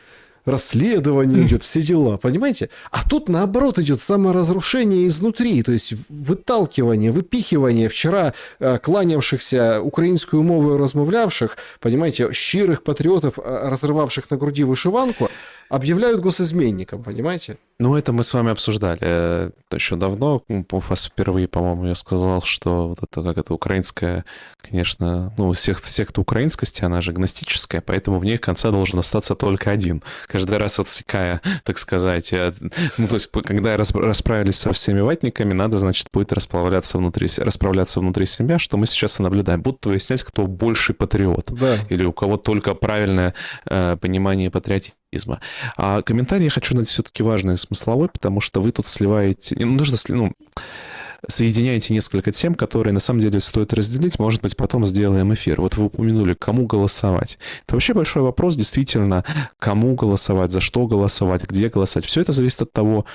Расследование идет, все дела, понимаете? А тут, наоборот, идет саморазрушение изнутри, то есть выталкивание, выпихивание вчера кланявшихся украинскую мову размовлявших, понимаете, щирых патриотов, разрывавших на груди вышиванку, объявляют госизменником, понимаете? Ну, это мы с вами обсуждали еще давно. У вас впервые, по-моему, я сказал, что вот это, как это, украинская, конечно, ну, секта украинскости, она же гностическая, поэтому в ней в конце должен остаться только один. Каждый раз отсекая, так сказать. Ну, то есть, когда расправились со всеми ватниками, надо, значит, будет расправляться внутри себя, что мы сейчас и наблюдаем. Будут выяснять, кто больший патриот. Да. Или у кого только правильное понимание патриотизма. А комментарий я хочу дать все-таки важный, смысловой, потому что вы тут сливаете... соединяете несколько тем, которые на самом деле стоит разделить. Может быть, потом сделаем эфир. Вот вы упомянули, кому голосовать. Это вообще большой вопрос, действительно, кому голосовать, за что голосовать, где голосовать. Все это зависит от того,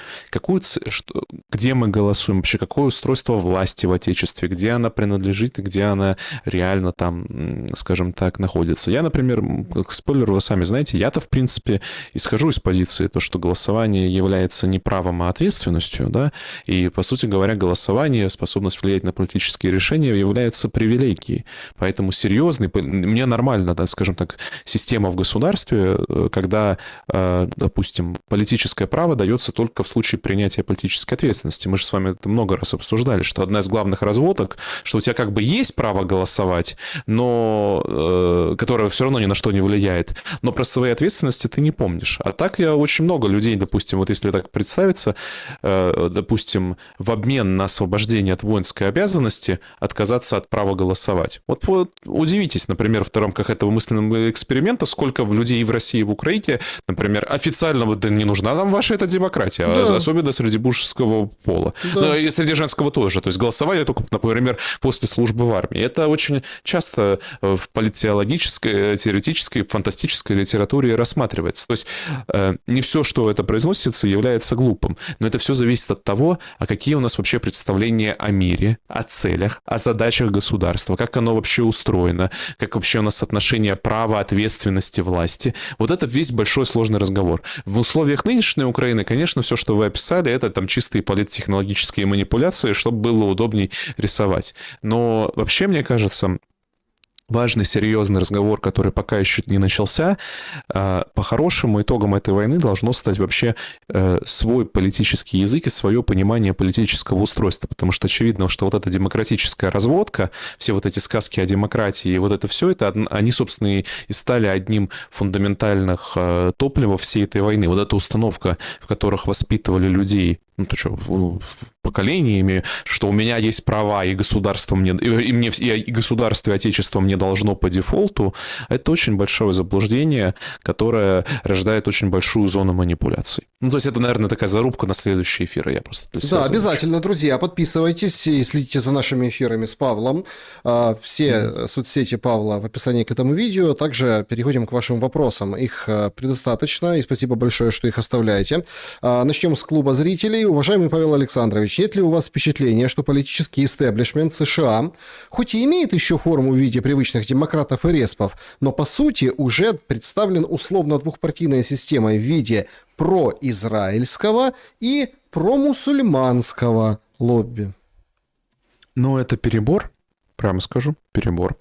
где мы голосуем, вообще какое устройство власти в Отечестве, где она принадлежит и где она реально там, скажем так, находится. Я, например, как спойлер, вы сами знаете, я-то, в принципе, исхожу из позиции, то, что голосование является не правом, а ответственностью, да, и, по сути говоря, голосование, способность влиять на политические решения является привилегией. Поэтому серьезный, мне нормально, да, скажем так, система в государстве, когда, допустим, политическое право дается только в случае принятия политической ответственности. Мы же с вами это много раз обсуждали, что одна из главных разводок, что у тебя как бы есть право голосовать, но которое все равно ни на что не влияет, но про свои ответственности ты не помнишь. А так я очень много людей, допустим, вот если так представиться, допустим, в обмен на свободу освобождения от воинской обязанности отказаться от права голосовать. Вот удивитесь, например, в рамках этого мысленного эксперимента, сколько людей в России и в Украине, например, официально да не нужна нам ваша эта демократия, Да. особенно среди мужского пола. Да. Ну, и среди женского тоже. То есть голосовали только, например, после службы в армии. Это очень часто в политеологической, теоретической, фантастической литературе рассматривается. То есть не все, что это произносится, является глупым. Но это все зависит от того, а какие у нас вообще представления о мире, о целях, о задачах государства, как оно вообще устроено, как вообще у нас отношение права, ответственности, власти. Вот это весь большой сложный разговор. В условиях нынешней Украины, конечно, все, что вы описали, это там чистые политтехнологические манипуляции, чтобы было удобней рисовать. Но вообще, мне кажется, важный, серьезный разговор, который пока еще не начался, по-хорошему итогом этой войны должно стать вообще свой политический язык и свое понимание политического устройства, потому что очевидно, что вот эта демократическая разводка, все вот эти сказки о демократии, и вот это все, это они, собственно, и стали одним фундаментальных топливов всей этой войны. Вот эта установка, в которых воспитывали людей, ну, то что, поколениями, что у меня есть права, и государство мне, и государство, и отечество мне должно по дефолту, это очень большое заблуждение, которое рождает очень большую зону манипуляций. Ну, то есть это, наверное, такая зарубка на следующие эфиры. Я просто для себя Да, замечу. обязательно, друзья, подписывайтесь и следите за нашими эфирами с Павлом. Все соцсети Павла в описании к этому видео. Также переходим к вашим вопросам. Их предостаточно, и спасибо большое, что их оставляете. Начнем с клуба зрителей. Уважаемый Павел Александрович, нет ли у вас впечатления, что политический истеблишмент США, хоть и имеет еще форму в виде привычных демократов и респов, но по сути уже представлен условно двухпартийной системой в виде произраильского и промусульманского лобби? Ну, это перебор, прямо скажу, перебор.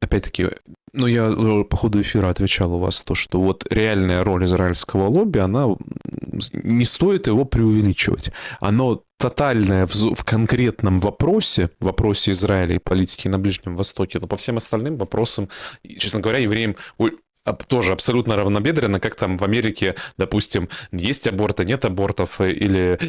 Опять-таки, ну, я по ходу эфира отвечал у вас то, что вот реальная роль израильского лобби, она не стоит его преувеличивать. Оно тотальное в конкретном вопросе Израиля и политики на Ближнем Востоке, но по всем остальным вопросам, честно говоря, евреям тоже абсолютно равнобедренно, как там в Америке, допустим, есть аборты, нет абортов, или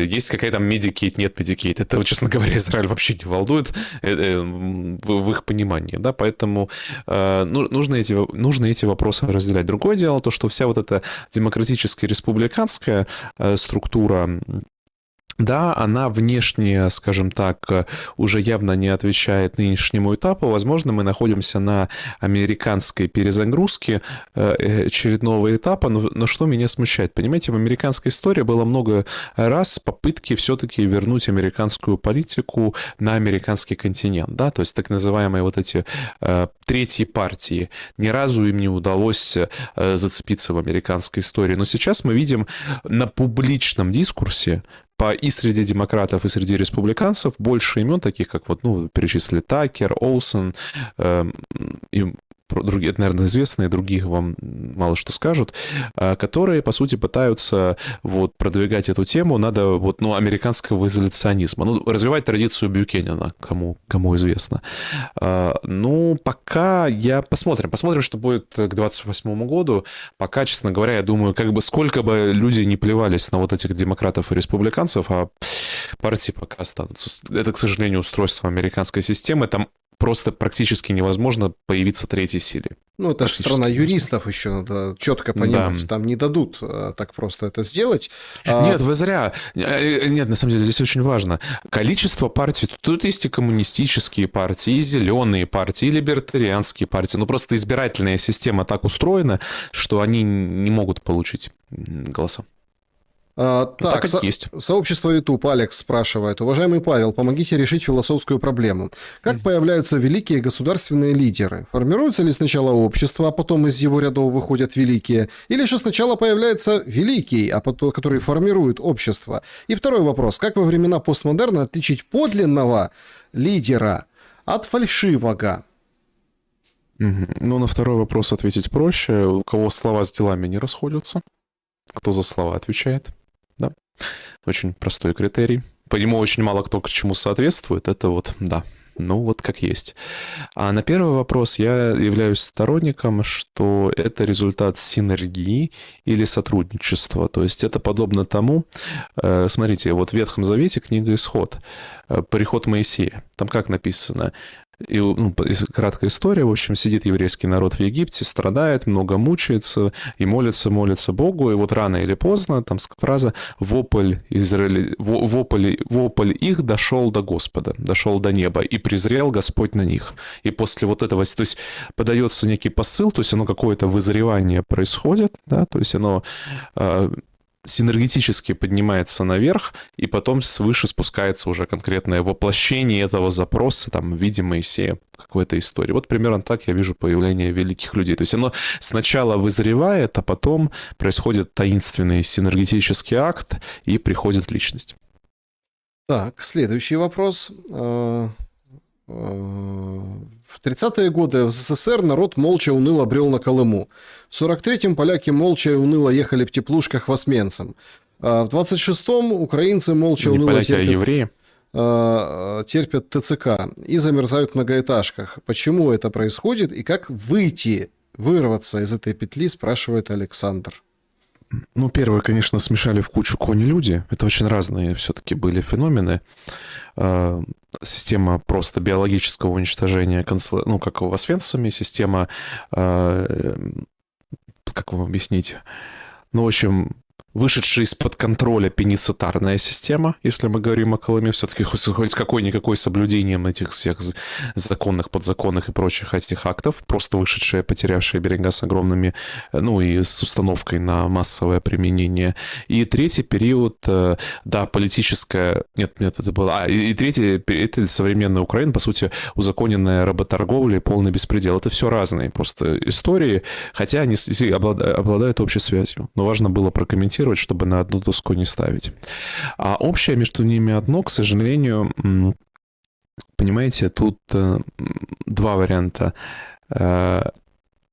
есть какая-то Medicaid, нет Medicaid. Это, честно говоря, Израиль вообще не волнует в их понимании, да, поэтому нужно эти вопросы разделять. Другое дело, то, что вся вот эта демократическая республиканская структура, да, она внешне, скажем так, уже явно не отвечает нынешнему этапу. Возможно, мы находимся на американской перезагрузке очередного этапа, но что меня смущает? Понимаете, в американской истории было много раз попытки все-таки вернуть американскую политику на американский континент, да, то есть так называемые вот эти третьи партии. Ни разу им не удалось зацепиться в американской истории. Но сейчас мы видим на публичном дискурсе и среди демократов, и среди республиканцев больше имен, таких как вот, ну, перечислили Такер, Олсен, и другие, это, наверное, известные, других вам мало что скажут, которые, по сути, пытаются вот продвигать эту тему, надо вот, ну, американского изоляционизма, ну, развивать традицию Бьюкенена, кому известно. Ну, пока посмотрим, что будет к 28 году. Пока, честно говоря, я думаю, как бы сколько бы люди не плевались на вот этих демократов и республиканцев, а партии пока останутся. Это, к сожалению, устройство американской системы, там просто практически невозможно появиться третьей силе. Ну, это же страна юристов еще, надо четко понимать. Да. Там не дадут так просто это сделать. Нет, вы зря. Нет, на самом деле, здесь очень важно. Количество партий. Тут есть и коммунистические партии, и зеленые партии, и либертарианские партии. Но просто избирательная система так устроена, что они не могут получить голоса. Так, сообщество YouTube, Алекс спрашивает. Уважаемый Павел, помогите решить философскую проблему. Как появляются великие государственные лидеры? Формируется ли сначала общество, а потом из его рядов выходят великие? Или же сначала появляется великий, а потом, который формирует общество? И второй вопрос. Как во времена постмодерна отличить подлинного лидера от фальшивого? Ну, на второй вопрос ответить проще. У кого слова с делами не расходятся? Кто за слова отвечает? Да. Очень простой критерий. По нему очень мало кто к чему соответствует. Это вот, да. Ну, вот как есть. А на первый вопрос я являюсь сторонником, что это результат синергии или сотрудничества. То есть это подобно тому, смотрите, вот в Ветхом Завете книга «Исход», приход Моисея. Там как написано? И, ну, краткая история, в общем, сидит еврейский народ в Египте, страдает, много мучается и молится Богу, и вот рано или поздно, там фраза вопль их дошел до Господа, дошел до неба, и презрел Господь на них». И после вот этого, то есть подается некий посыл, то есть оно какое-то вызревание происходит, да, то есть оно синергетически поднимается наверх, и потом свыше спускается уже конкретное воплощение этого запроса там, в виде Моисея какой-то истории. Вот примерно так я вижу появление великих людей. То есть оно сначала вызревает, а потом происходит таинственный синергетический акт, и приходит личность. Так, следующий вопрос. В 30-е годы в СССР народ молча уныло брел на Колыму. В 43-м поляки молча и уныло ехали в теплушках в Освенцим. А в 26-м украинцы молча Не уныло поляки, а евреи. терпят ТЦК и замерзают в многоэтажках. Почему это происходит и как вырваться из этой петли, спрашивает Александр. Ну, первое, конечно, смешали в кучу кони-люди. Это очень разные все-таки были феномены. Система просто биологического уничтожения, ну, как в Освенциме, система, как вам объяснить, ну, в общем, вышедшая из-под контроля пеницитарная система, если мы говорим о Колыме, все-таки хоть какой-никакой соблюдением этих всех законных, подзаконных и прочих этих актов, просто вышедшая, потерявшая берега с огромными, ну и с установкой на массовое применение. И третий период, да, политическая, нет, это было, и третий, это современная Украина, по сути, узаконенная работорговля и полный беспредел. Это все разные просто истории, хотя они обладают общей связью. Но важно было прокомментировать, чтобы на одну доску не ставить. А общее между ними одно, к сожалению, понимаете, тут два варианта.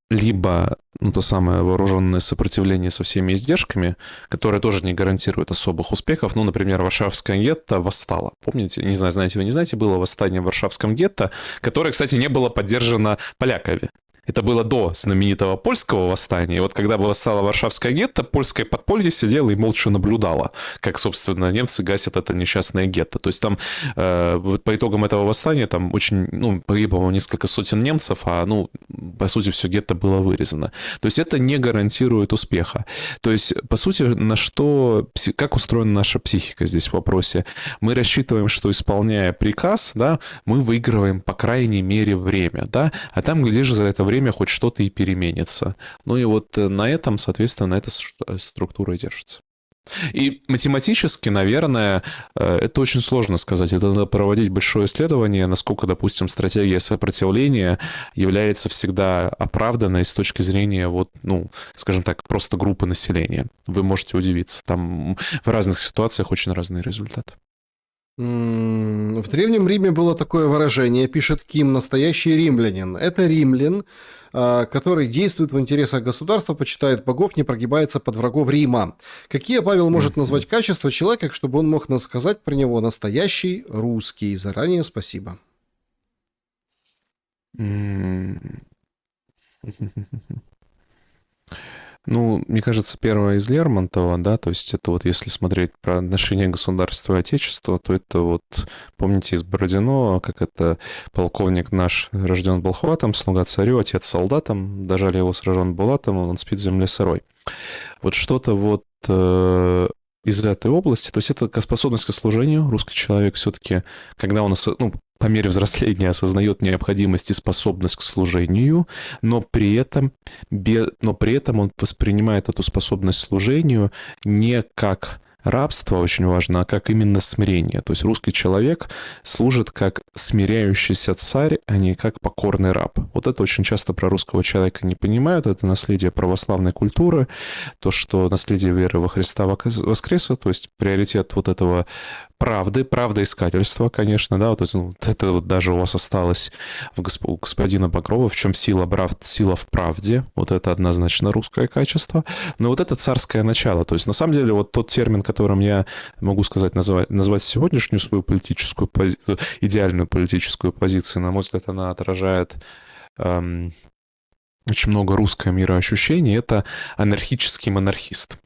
Либо то самое вооруженное сопротивление со всеми издержками, которое тоже не гарантирует особых успехов. Ну, например, Варшавское гетто восстало. Помните? Не знаю, знаете вы, не знаете, было восстание в Варшавском гетто, которое, кстати, не было поддержано поляками. Это было до знаменитого польского восстания. И вот когда восстало Варшавское гетто, польское подполье сидело и молча наблюдало, как, собственно, немцы гасят это несчастное гетто. То есть там по итогам этого восстания там очень, погибло несколько сотен немцев, а, по сути, все гетто было вырезано. То есть это не гарантирует успеха. То есть, по сути, как устроена наша психика здесь в вопросе? Мы рассчитываем, что, исполняя приказ, да, мы выигрываем, по крайней мере, время, да, а там, глядишь, за это время хоть что-то и переменится. Ну и вот на этом, соответственно, эта структура и держится. И математически, наверное, это очень сложно сказать. Это надо проводить большое исследование, насколько, допустим, стратегия сопротивления является всегда оправданной с точки зрения, скажем так, просто группы населения. Вы можете удивиться. Там в разных ситуациях очень разные результаты. В Древнем Риме было такое выражение, пишет Ким, настоящий римлянин. Это римлян, который действует в интересах государства, почитает богов, не прогибается под врагов Рима. Какие Павел может назвать качества человека, чтобы он мог сказать про него настоящий русский? Заранее спасибо. Мне кажется, первое из Лермонтова, да, то есть это вот если смотреть про отношения государства и отечества, то это вот, помните, из Бородино, как это полковник наш рожден был хватом, слуга царю, отец солдатом, дожали его сражен Булатом, он спит в земле сырой. Вот что-то вот из этой области, то есть это способность к служению. Русский человек все-таки, когда он, по мере взросления осознает необходимость и способность к служению, но при этом он воспринимает эту способность к служению не как рабство, очень важно, а как именно смирение. То есть русский человек служит как смиряющийся царь, а не как покорный раб. Вот это очень часто про русского человека не понимают. Это наследие православной культуры, то, что наследие веры во Христа воскреса, то есть приоритет вот этого правды, правдоискательства, конечно, да, вот это вот даже у вас осталось у господина Багрова, в чем сила, сила в правде, вот это однозначно русское качество, но вот это царское начало, то есть на самом деле вот тот термин, которым я могу сказать, назвать сегодняшнюю свою политическую идеальную политическую позицию, на мой взгляд, она отражает очень много русского мироощущений, это анархический монархист.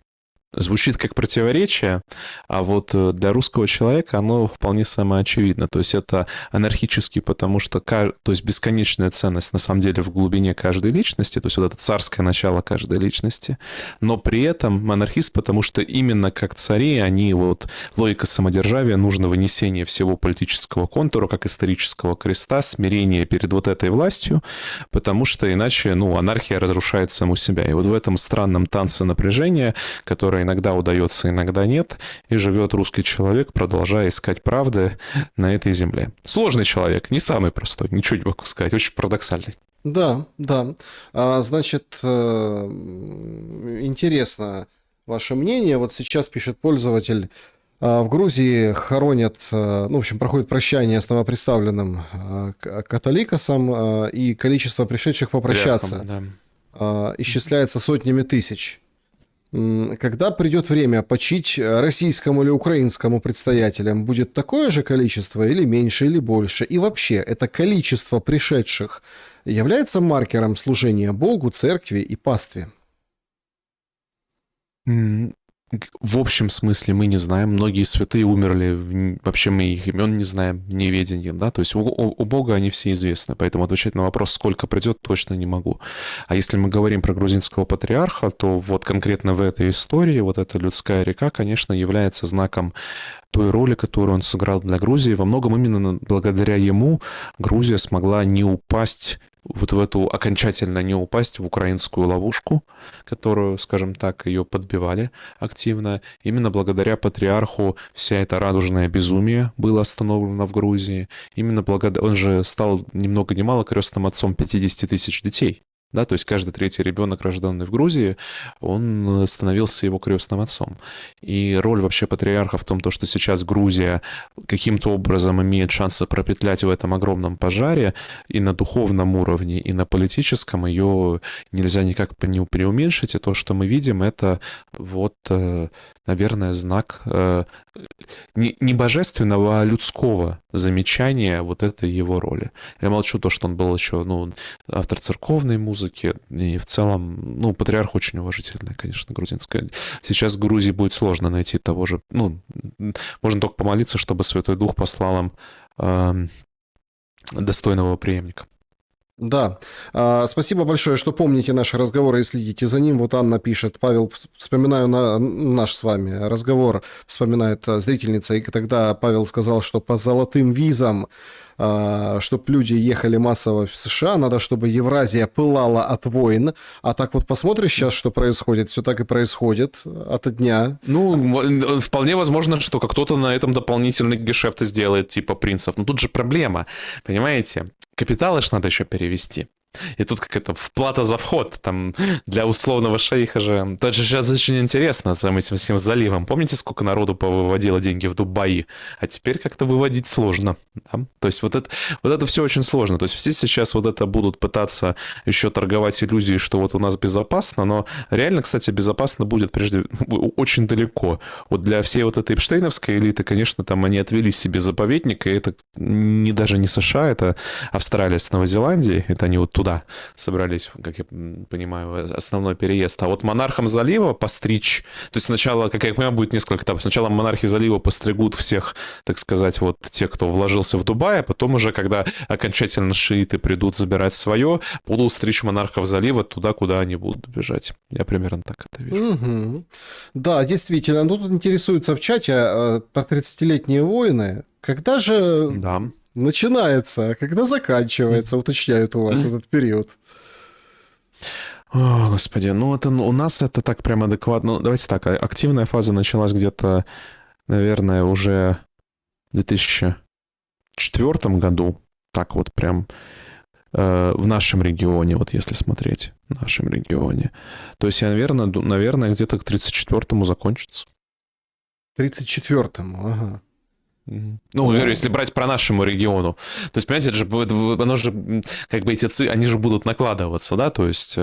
Звучит как противоречие, а вот для русского человека оно вполне самоочевидно. То есть это анархический, потому что то есть бесконечная ценность на самом деле в глубине каждой личности, то есть вот это царское начало каждой личности, но при этом монархист, потому что именно как цари, они вот логика самодержавия, нужно вынесение всего политического контура, как исторического креста, смирение перед вот этой властью, потому что иначе, анархия разрушает саму себя. И вот в этом странном танце напряжения, которое иногда удается, иногда нет, и живет русский человек, продолжая искать правды на этой земле. Сложный человек, не самый простой, ничего не могу сказать, очень парадоксальный. Да, да. Значит, интересно ваше мнение. Вот сейчас пишет пользователь, в Грузии хоронят, в общем, проходит прощание с новоприставленным католикосом, и количество пришедших попрощаться Пряхом, да. исчисляется сотнями тысяч. Когда придет время почить российскому или украинскому предстоятелям, будет такое же количество или меньше, или больше? И вообще, это количество пришедших является маркером служения Богу, церкви и пастве? В общем смысле мы не знаем. Многие святые умерли, вообще мы их имен не знаем, неведением, да, то есть у Бога они все известны, поэтому отвечать на вопрос, сколько придет, точно не могу. А если мы говорим про грузинского патриарха, то вот конкретно в этой истории вот эта людская река, конечно, является знаком той роли, которую он сыграл для Грузии. Во многом именно благодаря ему Грузия смогла не упасть вот в эту, окончательно не упасть в украинскую ловушку, которую, скажем так, ее подбивали активно. Именно благодаря патриарху вся эта радужное безумие было остановлено в Грузии. Именно он же стал ни много ни мало крестным отцом 50 тысяч детей. Да, то есть каждый третий ребенок, рожденный в Грузии, он становился его крестным отцом. И роль вообще патриарха в том, что сейчас Грузия каким-то образом имеет шансы пропетлять в этом огромном пожаре и на духовном уровне, и на политическом, ее нельзя никак не преуменьшить. И то, что мы видим, это вот, наверное, знак не божественного, а людского замечания вот этой его роли. Я молчу то, что он был еще, автор церковной музыки, и в целом, патриарх очень уважительный, конечно, грузинская. Сейчас в Грузии будет сложно найти того же, можно только помолиться, чтобы Святой Дух послал им достойного преемника. Да, спасибо большое, что помните наши разговоры и следите за ним. Вот Анна пишет, Павел, вспоминаю наш с вами разговор, вспоминает зрительница, и тогда Павел сказал, что по золотым визам, чтобы люди ехали массово в США, надо, чтобы Евразия пылала от войн. А так вот посмотришь сейчас, что происходит, все так и происходит от дня. Вполне возможно, что кто-то на этом дополнительный гешефт сделает, типа принцев. Но тут же проблема, понимаете? Капиталы ж надо еще перевести. И тут как это, вплата за вход, там, для условного шейха же. Это же сейчас очень интересно с этим всем заливом. Помните, сколько народу повыводило деньги в Дубаи? А теперь как-то выводить сложно. Да? То есть вот это все очень сложно. То есть все сейчас вот это будут пытаться еще торговать иллюзией, что вот у нас безопасно, но реально, кстати, безопасно будет прежде очень далеко. Вот для всей вот этой эпштейновской элиты, конечно, там они отвели себе заповедник, и это даже не США, это Австралия с Новой Зеландией, это они вот туда собрались, как я понимаю, основной переезд. А вот монархам залива постричь, то есть сначала, как я понимаю, будет несколько этапов. Сначала монархи залива постригут всех, так сказать, вот тех, кто вложился в Дубай, а потом уже, когда окончательно шииты придут забирать свое, будут стричь монархов залива туда, куда они будут бежать. Я примерно так это вижу. Угу. Да, действительно. Тут интересуются в чате про 30-летние войны. Когда же... Да. Начинается, когда заканчивается, уточняют у вас этот период. О, господи, это у нас это так прям адекватно. Давайте так, активная фаза началась где-то, наверное, уже в 2004 году. Так вот прям в нашем регионе, вот если смотреть, в нашем регионе. То есть, наверное, где-то к 34-му закончится. 34-му, ага. Ну, говорю, если брать по нашему региону. То есть, понимаете, это же, оно же, как бы они же будут накладываться, да, то есть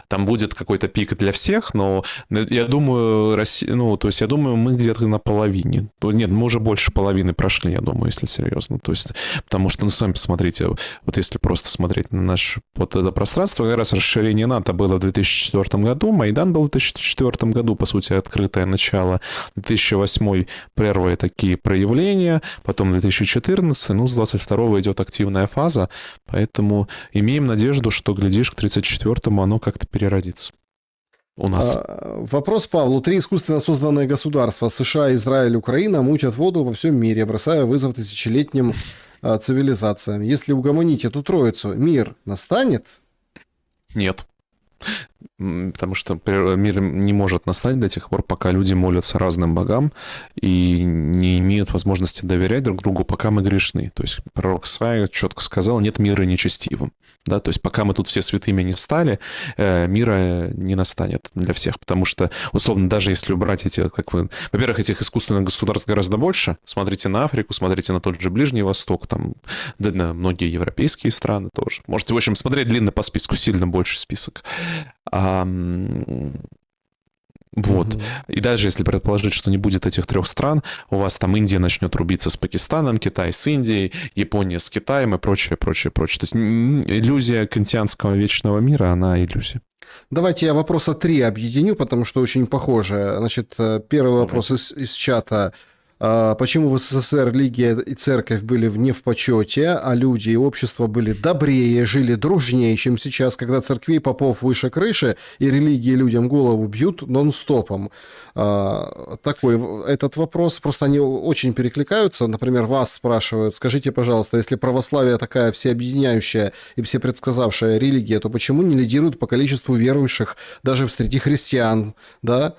там будет какой-то пик для всех, но я думаю, ну, то есть я думаю, мы где-то на половине. Нет, мы уже больше половины прошли, я думаю, если серьезно. То есть, потому что, ну, сами посмотрите, вот если просто смотреть на наше вот это пространство, как раз расширение НАТО было в 2004 году, Майдан был в 2004 году, по сути, открытое начало, 2008 первые такие проявления, потом 2014, ну, с 22-го идет активная фаза, поэтому имеем надежду, что, глядишь, к 34-му оно как-то переродится у нас. Вопрос Павлу. 3 искусственно созданные государства США, Израиль, Украина мутят воду во всем мире, бросая вызов тысячелетним цивилизациям. Если угомонить эту троицу, мир настанет? Нет. Потому что мир не может настать до тех пор, пока люди молятся разным богам и не имеют возможности доверять друг другу, пока мы грешны. То есть пророк Исаия четко сказал: нет мира нечестивым. Да? То есть пока мы тут все святыми не стали, мира не настанет для всех. Потому что, условно, даже если убрать эти, во-первых, этих искусственных государств гораздо больше. Смотрите на Африку, смотрите на тот же Ближний Восток, там, да, на многие европейские страны тоже. Можете, в общем, смотреть длинно по списку, сильно больше список. Вот. И даже если предположить, что не будет этих 3 стран, у вас там Индия начнет рубиться с Пакистаном, Китай с Индией, Япония с Китаем и прочее, прочее, прочее. То есть иллюзия кантианского вечного мира, она иллюзия. Давайте я вопроса 3 объединю, потому что очень похоже. Значит, первый вопрос из чата. Почему в СССР религия и церковь были не в почете, а люди и общество были добрее, жили дружнее, чем сейчас, когда церквей попов выше крыши и религии людям голову бьют нон-стопом? Такой этот вопрос. Просто они очень перекликаются. Например, вас спрашивают: скажите, пожалуйста, если православие такая всеобъединяющая и всепредсказавшая религия, то почему не лидирует по количеству верующих даже среди христиан, да?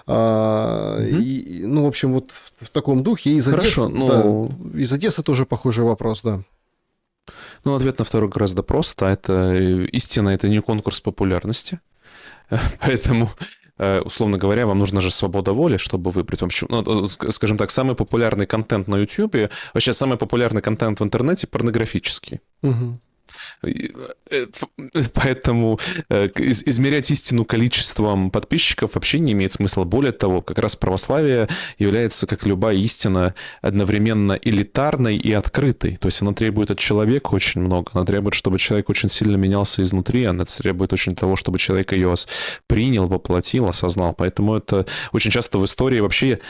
Ну, в общем, вот в таком духе. Из Одессы, из Одессы тоже похожий вопрос, да. Ну, ответ на второй гораздо просто. Это истина, это не конкурс популярности. Поэтому, условно говоря, вам нужна же свобода воли, чтобы выбрать. Ну, скажем так, самый популярный контент на YouTube, вообще самый популярный контент в интернете порнографический. Поэтому измерять истину количеством подписчиков вообще не имеет смысла. Более того, как раз православие является, как любая истина, одновременно элитарной и открытой. То есть она требует от человека очень много. Она требует, чтобы человек очень сильно менялся изнутри. Она требует очень того, чтобы человек ее принял, воплотил, осознал. Поэтому это очень часто в истории вообще,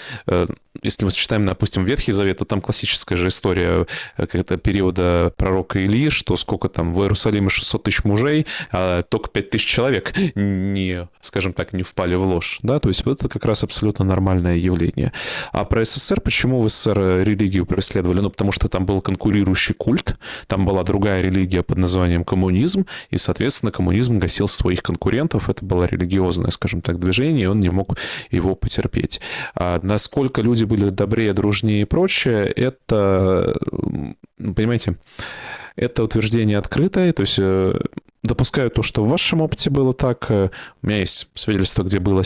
если мы читаем, допустим, Ветхий Завет, то там классическая же история периода пророка Илии, что сколько там в Иерусалиме 600 тысяч мужей, а только 5 тысяч человек не, скажем так, не впали в ложь. Да? То есть вот это как раз абсолютно нормальное явление. А про СССР, почему в СССР религию преследовали? Ну, потому что там был конкурирующий культ, там была другая религия под названием коммунизм, и, соответственно, коммунизм гасил своих конкурентов. Это было религиозное, скажем так, движение, и он не мог его потерпеть. А насколько люди были добрее, дружнее и прочее, это, понимаете, это утверждение открытое, то есть допускаю то, что в вашем опыте было так. У меня есть свидетельство, где было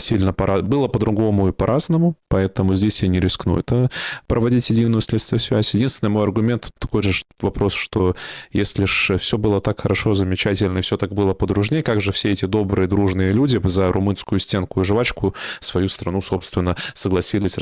было по-другому и по-разному, поэтому здесь я не рискну это проводить единую следственную связь. Единственный мой аргумент такой же вопрос, что если же все было так хорошо, замечательно, и все так было подружнее, как же все эти добрые, дружные люди за румынскую стенку и жвачку свою страну, собственно, согласились,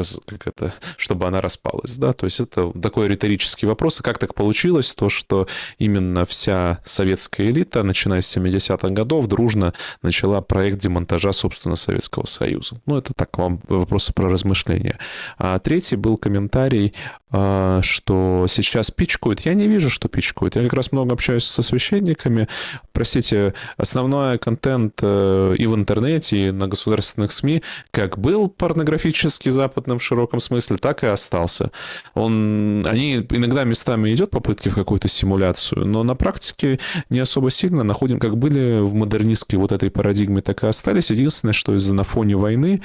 чтобы она распалась, да? То есть это такой риторический вопрос. И как так получилось, то, что именно вся советская элита, начиная с 70-х годов, дружно начала проект демонтажа, собственно, Советского Союза. Ну, это так, вам вопросы про размышления. А третий был комментарий, что сейчас пичкают. Я не вижу, что пичкают. Я как раз много общаюсь со священниками. Простите, основной контент и в интернете, и на государственных СМИ как был порнографический западным в широком смысле, так и остался. Они иногда местами идет попытки в какую-то симуляцию, но на практике не особо сильно находим, как были в модернистской вот этой парадигме, так и остались. Единственное, что на фоне войны,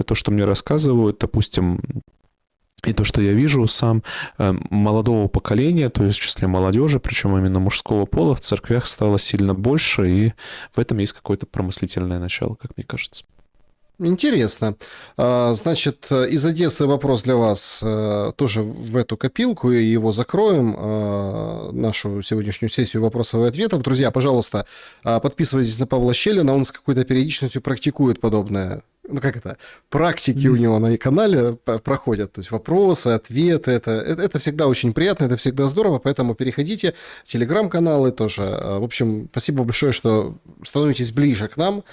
то, что мне рассказывают, допустим, и то, что я вижу сам молодого поколения, то есть в числе молодежи, причем именно мужского пола, в церквях стало сильно больше, и в этом есть какое-то промыслительное начало, как мне кажется. Интересно. Значит, из Одессы вопрос для вас тоже в эту копилку, и его закроем, нашу сегодняшнюю сессию вопросов и ответов. Друзья, пожалуйста, подписывайтесь на Павла Щелина, он с какой-то периодичностью практикует подобное. Ну, как это? Практики у него на канале проходят. То есть вопросы, ответы. Это всегда очень приятно, это всегда здорово. Поэтому переходите в телеграм-каналы тоже. В общем, спасибо большое, что становитесь ближе к нам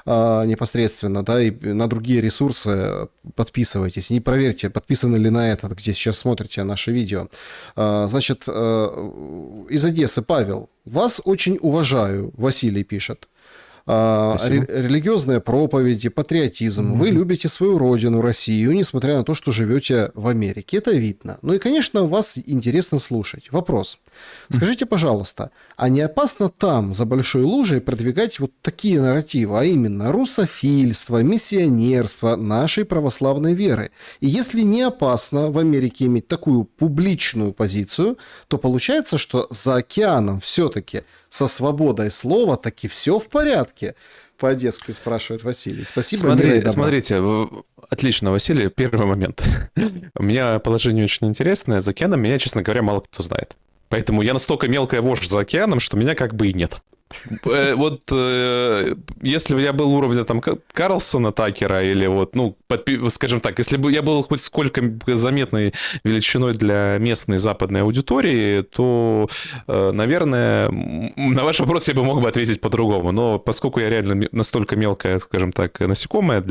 непосредственно, да, и на другие ресурсы подписывайтесь. И проверьте, подписаны ли на этот, где сейчас смотрите наше видео. Значит, из Одессы Павел. Вас очень уважаю, Василий пишет. Религиозные проповеди, патриотизм. Вы любите свою родину, Россию, несмотря на то, что живете в Америке. Это видно. Ну и, конечно, вас интересно слушать. Вопрос. Скажите, пожалуйста, а не опасно там, за большой лужей, продвигать вот такие нарративы, а именно русофильство, миссионерство нашей православной веры? И если не опасно в Америке иметь такую публичную позицию, то получается, что за океаном все-таки со свободой слова таки все в порядке. По-одесски спрашивает Василий. Спасибо. Смотрите, отлично, Василий, первый момент. У меня положение очень интересное. За океаном меня, честно говоря, мало кто знает. Поэтому я настолько мелкая вошь за океаном, что меня как бы и нет. Вот если бы я был уровня там Карлсона Такера или вот, ну, скажем так, если бы я был хоть сколько заметной величиной для местной западной аудитории, то, наверное, на ваш вопрос я бы мог бы ответить по-другому. Но поскольку я реально настолько мелкая, скажем так, насекомое,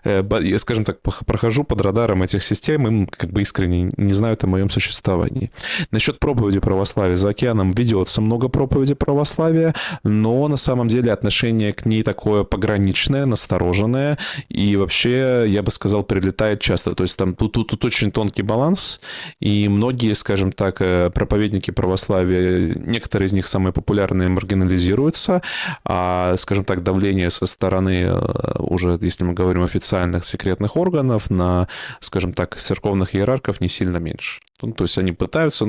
я, скажем так, прохожу под радаром этих систем, им как бы искренне не знают о моем существовании. Насчет проповеди православия. За океаном ведется много проповеди православия, но на самом деле отношение к ней такое пограничное, настороженное, и вообще, я бы сказал, прилетает часто. То есть там тут очень тонкий баланс, и многие, скажем так, проповедники православия, некоторые из них самые популярные, маргинализируются, а, скажем так, давление со стороны уже, если мы говорим официальных секретных органов, на, скажем так, церковных иерархов не сильно меньше. Ну, то есть они пытаются,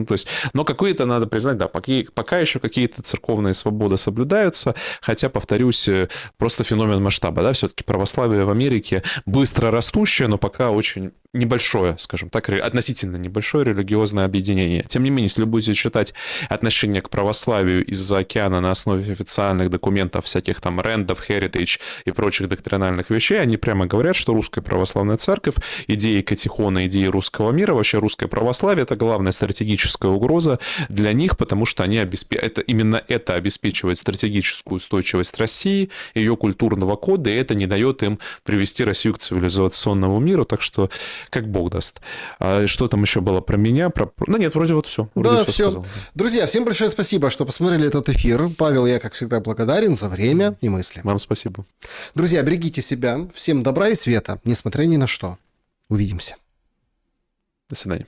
но какие-то, надо признать, да, пока еще какие-то церковные свободы соблюдаются, хотя, повторюсь, просто феномен масштаба, да, все-таки православие в Америке быстро растущее, но пока очень небольшое, скажем так, относительно небольшое религиозное объединение. Тем не менее, если вы будете читать отношение к православию из-за океана на основе официальных документов, всяких там Рэндов, Heritage и прочих доктринальных вещей, они прямо говорят, что русская православная церковь, идеи Катехона, идеи русского мира, вообще русское православие — это главная стратегическая угроза для них, потому что именно это обеспечивает стратегическую устойчивость России, ее культурного кода, и это не дает им привести Россию к цивилизационному миру, так что как бог даст. А что там еще было про меня? Ну нет, вроде вот все. Да, все. Друзья, всем большое спасибо, что посмотрели этот эфир. Павел, я, как всегда, благодарен за время и мысли. Вам спасибо. Друзья, берегите себя. Всем добра и света, несмотря ни на что. Увидимся. До свидания.